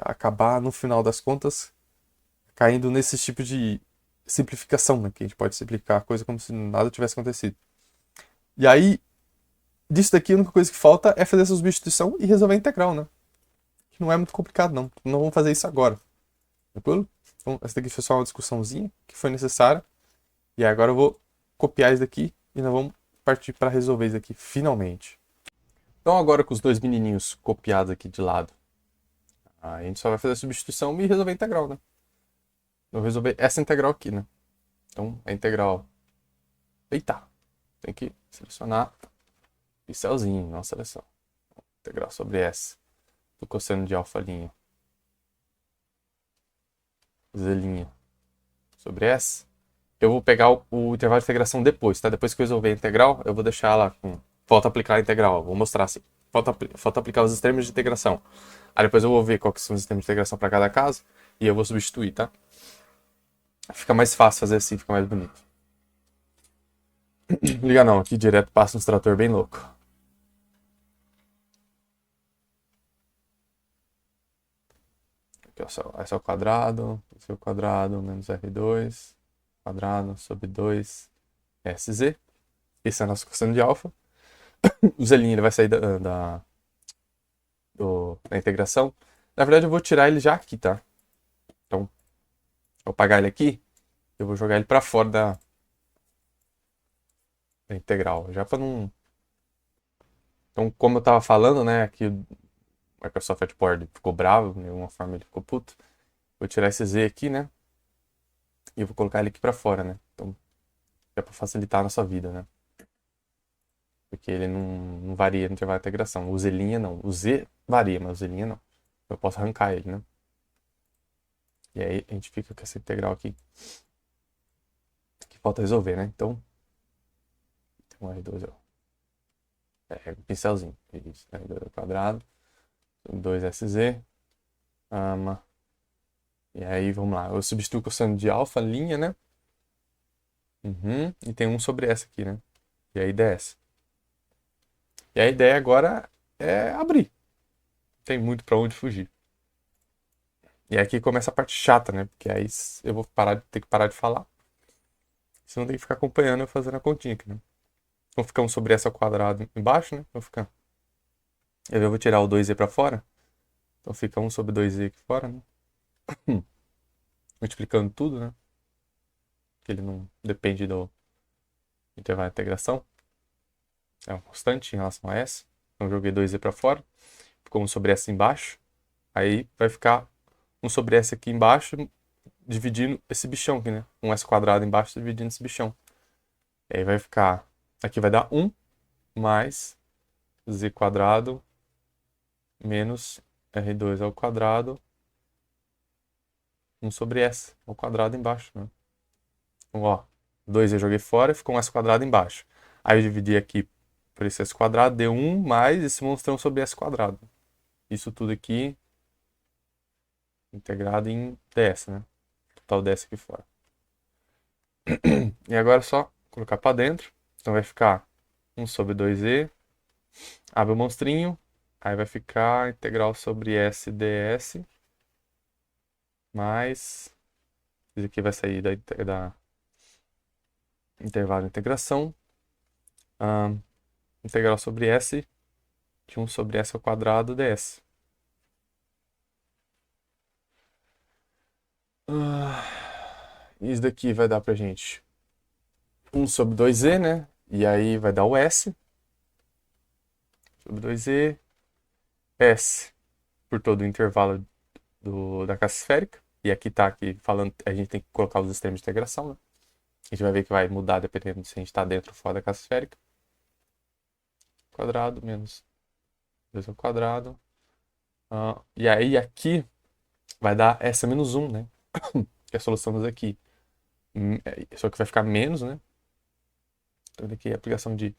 acabar, no final das contas, caindo nesse tipo de simplificação, né? Que a gente pode simplificar a coisa como se nada tivesse acontecido. E aí, disso daqui, a única coisa que falta é fazer essa substituição e resolver a integral, né? Que não é muito complicado, não. Não vamos fazer isso agora. Tranquilo? Então, essa daqui foi só uma discussãozinha que foi necessária. E agora eu vou copiar isso daqui e nós vamos partir para resolver isso aqui, finalmente. Então, agora com os dois menininhos copiados aqui de lado, a gente só vai fazer a substituição e resolver a integral, né? Eu vou resolver essa integral aqui, né? Então, a integral... Eita! Tem que selecionar pincelzinho, não seleção. Integral sobre S do cosseno de alfa' Z' sobre S. Eu vou pegar o intervalo de integração depois, tá? Depois que eu resolver a integral, eu vou deixar ela com... Falta aplicar a integral, vou mostrar assim. Falta aplicar os extremos de integração. Aí depois eu vou ver quais são os extremos de integração para cada caso e eu vou substituir, tá? Fica mais fácil fazer assim, fica mais bonito. Liga não, aqui direto passa um extrator bem louco. Aqui, ó, S ao quadrado, S ao quadrado menos R2, quadrado sobre 2SZ. Esse é o nosso cosseno de alfa. O Z' ele vai sair da integração. Na verdade, eu vou tirar ele já aqui, tá? Então, eu vou apagar ele aqui. Eu vou jogar ele para fora da integral. Já para não... Então, como eu tava falando, né? Que o Microsoft Word ficou bravo, de alguma forma ele ficou puto. Vou tirar esse Z aqui, né? E eu vou colocar ele aqui para fora, né? Então, é para facilitar a nossa vida, né? Porque ele não varia no intervalo de integração. O Z' não. O Z varia, mas o Z' não. Eu posso arrancar ele, né? E aí a gente fica com essa integral aqui que falta resolver, né? Então, R2 é um pincelzinho. Isso, R2 ao quadrado, 2SZ, e aí vamos lá. Eu substituo o cosseno de alfa, linha, né? E tem um sobre essa aqui, né? E aí ds. E a ideia agora é abrir. Tem muito para onde fugir. E aqui começa a parte chata, né? Porque aí eu vou ter que parar de falar. Senão tem que ficar acompanhando eu fazendo a continha aqui, né? Então fica um sobre essa ao quadrado embaixo, né? Então fica... Eu vou tirar o 2z para fora. Então fica 1 sobre 2z aqui fora, né? Multiplicando tudo, né? Que ele não depende do intervalo de integração. É uma constante em relação a S. Então joguei 2z para fora. Ficou 1 sobre S embaixo. Aí vai ficar 1 sobre S aqui embaixo, dividindo esse bichão aqui, né? 1s quadrado embaixo dividindo esse bichão. E aí vai ficar... Aqui vai dar 1 mais z quadrado menos R2 ao quadrado 1 sobre S ao quadrado embaixo, né? Então, ó, 2 eu joguei fora e ficou um S quadrado embaixo. Aí eu dividi aqui por esse S quadrado, deu 1 mais esse monstrão sobre S quadrado. Isso tudo aqui integrado em ds, né? Total ds aqui fora. E agora é só colocar para dentro. Então vai ficar 1 sobre 2e. Abre o monstrinho. Aí vai ficar integral sobre S ds. Mais... Isso aqui vai sair da intervalo de integração. Integral sobre S de 1 sobre S ao quadrado ds. Isso daqui vai dar pra gente 1 sobre 2z, né? E aí vai dar o S sobre 2z. S por todo o intervalo da caixa esférica. E aqui tá aqui falando, a gente tem que colocar os extremos de integração, né? A gente vai ver que vai mudar dependendo se a gente está dentro ou fora da caixa esférica. quadrado menos 2 ao quadrado. E aí aqui vai dar essa menos 1, né? Que é a solução disso aqui. Só que vai ficar menos, né? Então aqui é a aplicação de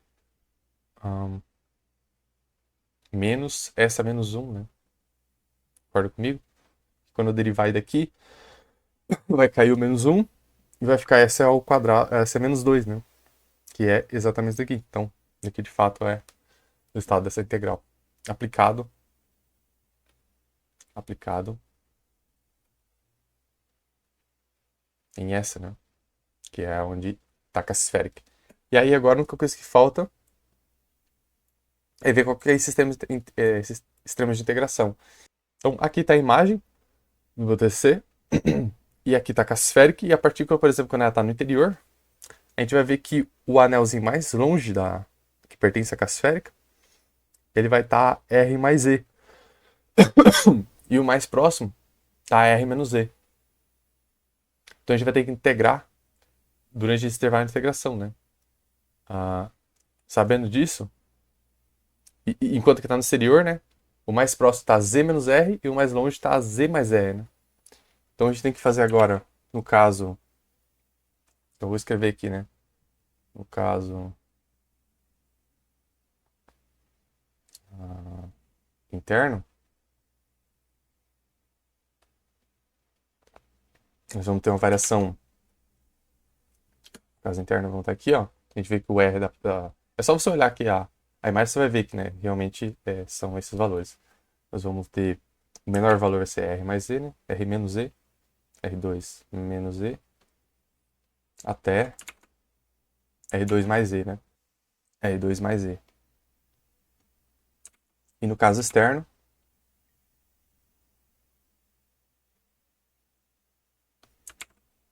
menos essa menos 1, né? Concorda comigo? Quando eu derivar daqui, vai cair o menos 1 e vai ficar essa ao quadrado, essa é menos 2, né? Que é exatamente isso daqui. Então, isso aqui de fato é o estado dessa integral. Aplicado em essa, né? Que é onde está a esférica. E aí agora a única coisa que falta é ver qual que é esse sistema, esses extremos de integração. Então aqui está a imagem do meu TCC, e aqui está a esférica, e a partícula, por exemplo, quando ela está no interior, a gente vai ver que o anelzinho mais longe que pertence à esférica, ele vai estar R mais E. E o mais próximo está R menos E. Então a gente vai ter que integrar durante esse intervalo de integração, né? Sabendo disso, enquanto que está no exterior, né? O mais próximo está Z menos R e o mais longe está Z mais R, né? Então a gente tem que fazer agora, no caso, eu vou escrever aqui, né? No caso interno, nós vamos ter uma variação. No caso interno, vamos estar aqui, ó. A gente vê que o R é só você olhar aqui a imagem, você vai ver que, né? Realmente são esses valores. Nós vamos ter o menor valor vai ser R mais E, né? R menos E, R2 menos E, até R2 mais E, né? R2 mais E. E no caso externo,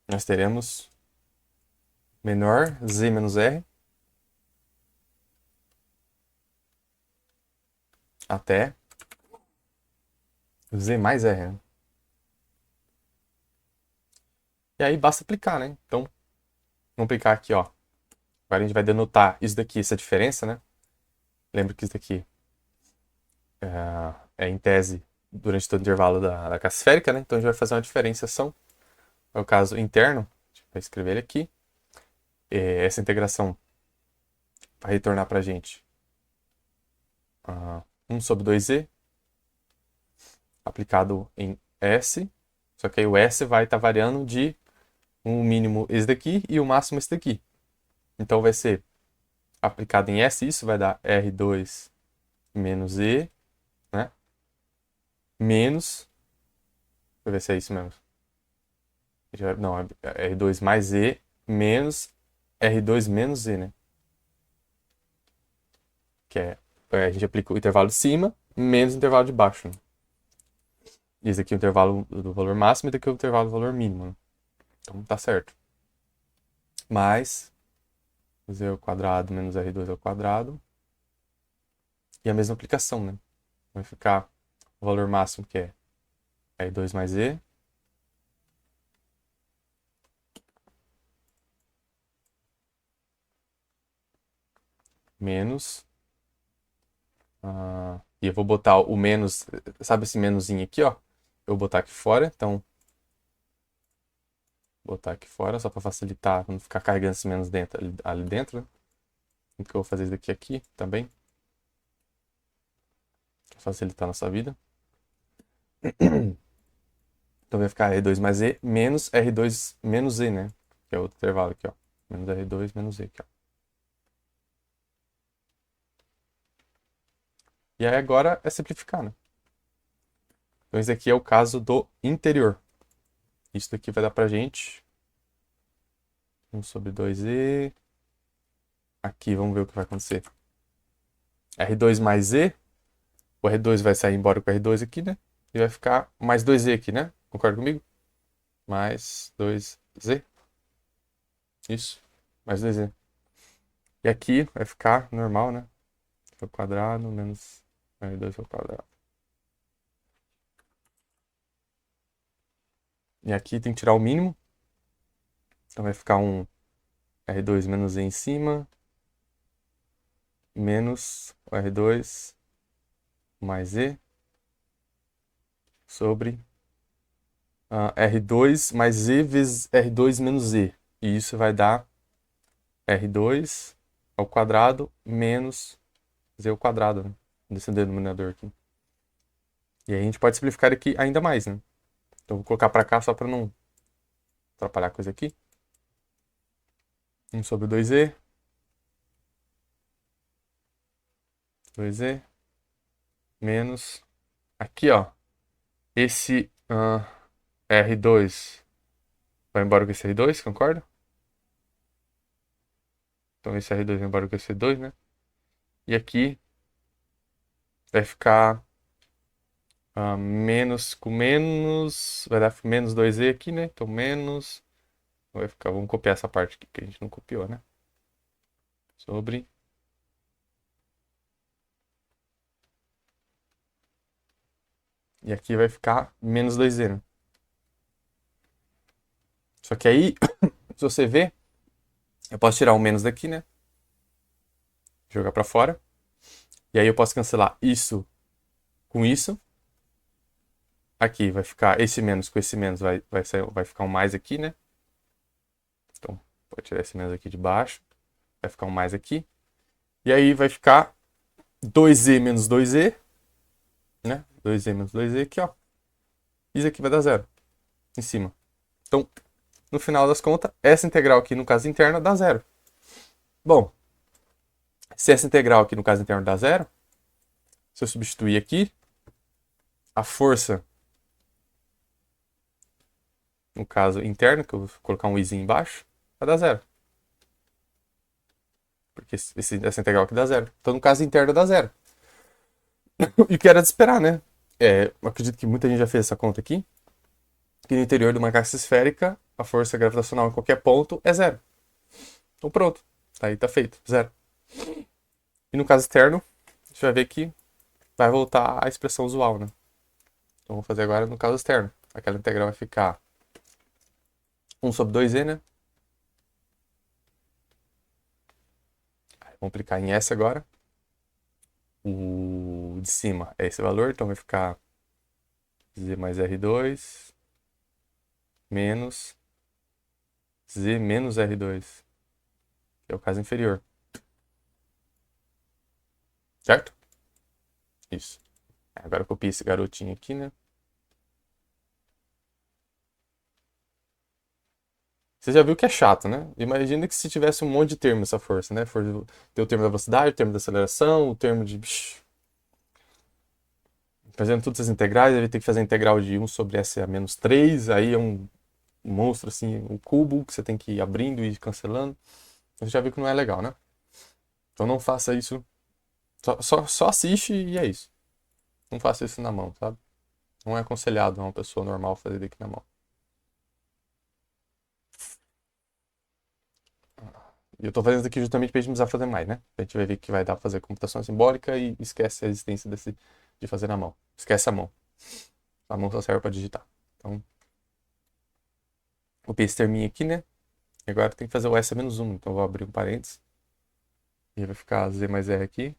nós teremos menor Z menos R até Z mais R, né? E aí basta aplicar, né? Então, vamos aplicar aqui, ó. Agora a gente vai denotar isso daqui, essa diferença, né? Lembra que isso daqui é em tese durante todo o intervalo da classe esférica, né? Então a gente vai fazer uma diferenciação. É o caso interno, a gente vai escrever ele aqui. Essa integração vai retornar para a gente 1 sobre 2e aplicado em S. Só que aí o S vai estar variando de um mínimo esse daqui e o máximo esse daqui. Então vai ser aplicado em S, isso vai dar R2 menos E, né? Menos, deixa eu ver se é isso mesmo. Não, é R2 mais E menos R2 menos E, né? Que a gente aplica o intervalo de cima menos o intervalo de baixo, né? Esse aqui é o intervalo do valor máximo e daqui é o intervalo do valor mínimo, né? Então tá certo. Mais Z ao quadrado menos R2 ao quadrado. E a mesma aplicação, né? Vai ficar o valor máximo que é R2 mais E menos. E eu vou botar o menos, sabe esse menuzinho aqui, ó? Eu vou botar aqui fora, então. Botar aqui fora, só para facilitar, não ficar carregando esse menos dentro, ali dentro, né? Então eu vou fazer isso aqui também. Pra facilitar a nossa vida. Então vai ficar R2 mais E menos R2 menos E, né? Que é outro intervalo aqui, ó. Menos R2 menos E aqui, ó. E aí agora é simplificar, né? Então esse aqui é o caso do interior. Isso daqui vai dar pra gente 1 sobre 2E. Aqui, vamos ver o que vai acontecer. R2 mais E. O R2 vai sair embora com o R2 aqui, né? E vai ficar mais 2E aqui, né? Concorda comigo? Mais 2Z. Isso. Mais 2Z. E aqui vai ficar normal, né? Ao quadrado menos R2 ao quadrado. E aqui tem que tirar o mínimo. Então vai ficar um R2 menos E em cima. Menos o R2 mais Z sobre R2 mais Z vezes R2 menos Z. E isso vai dar R2 ao quadrado menos Z ao quadrado, né? Desse denominador aqui. E aí a gente pode simplificar aqui ainda mais, né? Então eu vou colocar para cá só para não atrapalhar a coisa aqui. 1 sobre 2Z. 2Z. Menos. Aqui, ó. Esse R2 vai embora com esse R2, concorda? Então esse R2 vai embora com esse R2, né? E aqui vai ficar menos com menos. Vai dar menos 2Z aqui, né? Então menos. Vai ficar, vamos copiar essa parte aqui que a gente não copiou, né? Sobre. E aqui vai ficar menos 2Z, né? Só que aí, se você ver, eu posso tirar o menos daqui, né? Jogar pra fora. E aí eu posso cancelar isso com isso. Aqui vai ficar esse menos com esse menos, vai ficar um mais aqui, né? Então, vou tirar esse menos aqui de baixo. Vai ficar um mais aqui. E aí vai ficar 2z menos 2z, né? 2z menos 2z aqui, ó. Isso aqui vai dar zero em cima. Então, no final das contas, essa integral aqui, no caso interno, dá zero. Bom, se essa integral aqui, no caso interno, dá zero, se eu substituir aqui, a força, no caso interno, que eu vou colocar um izinho embaixo, vai dar zero. Porque essa integral aqui dá zero. Então, no caso interno, dá zero. E o que era de esperar, né? Eu acredito que muita gente já fez essa conta aqui, que no interior de uma caixa esférica, a força gravitacional em qualquer ponto é zero. Então pronto, aí tá feito, zero. E no caso externo, a gente vai ver que vai voltar a expressão usual, né? Então vamos fazer agora no caso externo. Aquela integral vai ficar 1 sobre 2z, né? Vamos aplicar em S agora. O de cima é esse valor, então vai ficar z mais R2 menos z menos R2, que é o caso inferior. Certo? Isso. Agora eu copiei esse garotinho aqui, né? Você já viu que é chato, né? Imagina que se tivesse um monte de termo essa força, né? Ter o termo da velocidade, o termo da aceleração, o termo de... Fazendo todas as integrais, aí vai ter que fazer a integral de 1 sobre S a menos 3, aí é um monstro, assim, um cubo que você tem que ir abrindo e cancelando. Você já viu que não é legal, né? Então não faça isso. Só assiste e é isso. Não faça isso na mão, sabe? Não é aconselhado a uma pessoa normal fazer daqui na mão. E eu tô fazendo isso aqui justamente pra gente não precisar fazer mais, né? A gente vai ver que vai dar pra fazer computação simbólica e esquece a existência de fazer na mão. Esquece a mão. A mão só serve pra digitar. Então, copiei esse terminho aqui, né? E agora tem que fazer o S a menos 1. Então eu vou abrir um parênteses. E vai ficar Z mais R aqui.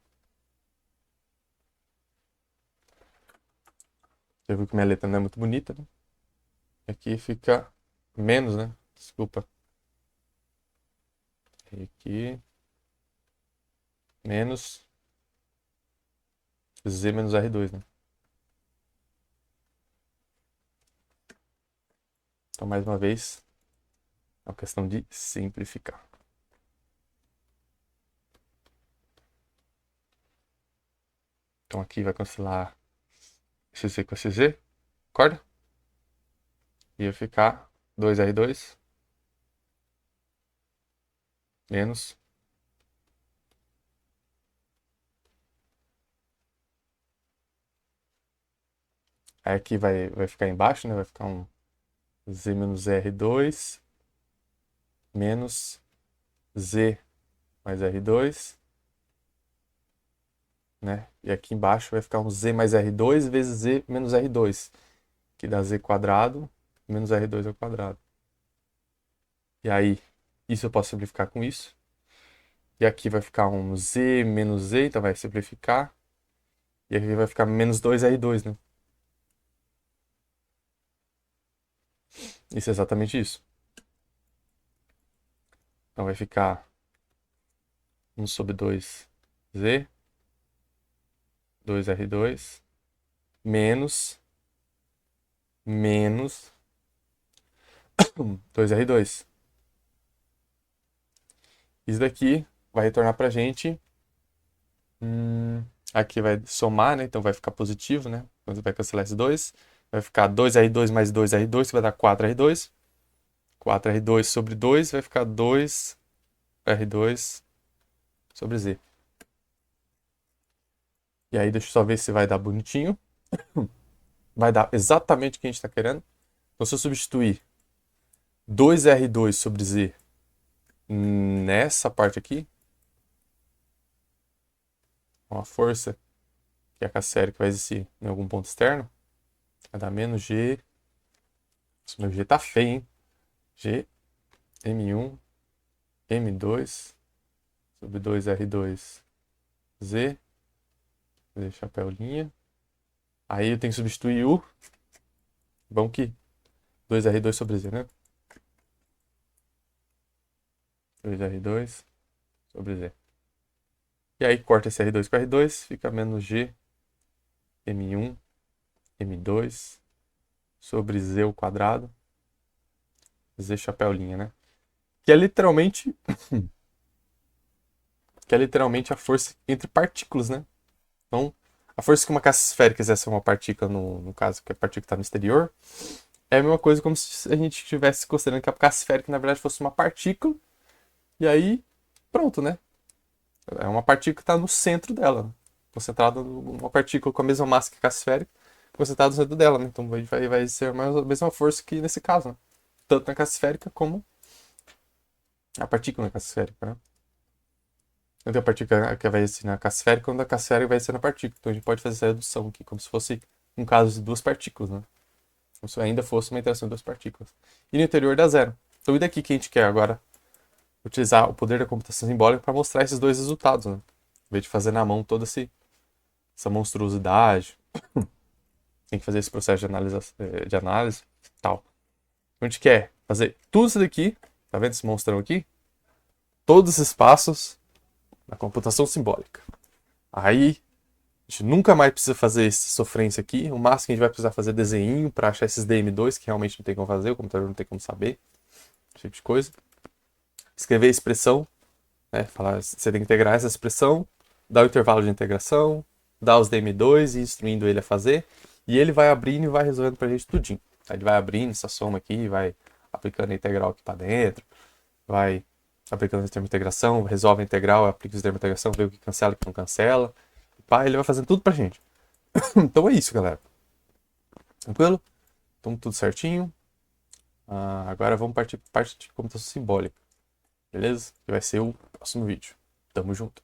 Já viu que minha letra não é muito bonita, né? Aqui fica menos, né? Desculpa. E aqui menos Z menos R2, né? Então, mais uma vez, é uma questão de simplificar. Então, aqui vai cancelar esse Z com esse Z, concorda? E vai ficar 2R2 menos. Aí aqui vai ficar embaixo, né? Vai ficar um Z menos R2 menos Z mais R2, né? E aqui embaixo vai ficar um Z mais R2 vezes Z menos R2, que dá Z quadrado menos R2 ao quadrado. E aí, isso eu posso simplificar com isso. E aqui vai ficar um z menos z, então vai simplificar. E aqui vai ficar menos 2R2, né? Isso é exatamente isso. Então vai ficar 1 sobre 2z, 2R2, menos 2R2. Isso daqui vai retornar pra gente. Aqui vai somar, né? Então vai ficar positivo, né? Então você vai cancelar esses dois. Vai ficar 2R2 mais 2R2, que vai dar 4R2. 4R2 sobre 2 vai ficar 2R2 sobre Z. E aí deixa eu só ver se vai dar bonitinho. Vai dar exatamente o que a gente está querendo. Então se eu substituir 2R2 sobre Z nessa parte aqui, uma força, que é a casséria que vai existir em algum ponto externo, vai dar menos G. Esse meu G tá feio, hein? G, M1, M2 sobre 2R2 Z. Z chapéu linha. Aí eu tenho que substituir o. Bom que 2R2 sobre Z, né? 2R2 sobre Z. E aí corta esse R2 com R2, fica menos G, M1, M2 sobre Z ao quadrado. Z chapéu linha, né? Que é literalmente. Que é literalmente a força entre partículas, né? Então, a força que uma caixa esférica exerce uma partícula, no caso, que a partícula está no exterior, é a mesma coisa como se a gente estivesse considerando que a caixa esférica, na verdade, fosse uma partícula. E aí, pronto, né? É uma partícula que está no centro dela, né? Concentrada numa partícula com a mesma massa que a caixa esférica, concentrada no centro dela, né? Então vai ser a mesma força que nesse caso, né? Tanto na caixa esférica como a partícula na caixa esférica, né? Então a partícula que vai ser na caixa esférica, quando a caixa esférica vai ser na partícula. Então a gente pode fazer essa redução aqui, como se fosse um caso de duas partículas, né? Como se ainda fosse uma interação de duas partículas. E no interior dá zero. Então e daqui que a gente quer agora utilizar o poder da computação simbólica para mostrar esses dois resultados, né? Em vez de fazer na mão toda essa monstruosidade, tem que fazer esse processo de análise e tal. Então, a gente quer fazer tudo isso daqui, tá vendo esse monstrão aqui? Todos esses passos na computação simbólica. Aí a gente nunca mais precisa fazer essa sofrência aqui. O máximo que a gente vai precisar fazer é desenho para achar esses DM2 que realmente não tem como fazer, o computador não tem como saber. Esse tipo de coisa. Escrever a expressão, né? Falar, você tem que integrar essa expressão, dar o intervalo de integração, dar os DM2 e instruindo ele a fazer. E ele vai abrindo e vai resolvendo pra gente tudinho. Aí ele vai abrindo essa soma aqui, vai aplicando a integral aqui para dentro, vai aplicando o termo de integração, resolve a integral, aplica o termo de integração, vê o que cancela e o que não cancela. Pá, ele vai fazendo tudo pra gente. Então é isso, galera. Tranquilo? Então tudo certinho. Agora vamos partir para parte de computação simbólica. Beleza? Que vai ser o próximo vídeo. Tamo junto.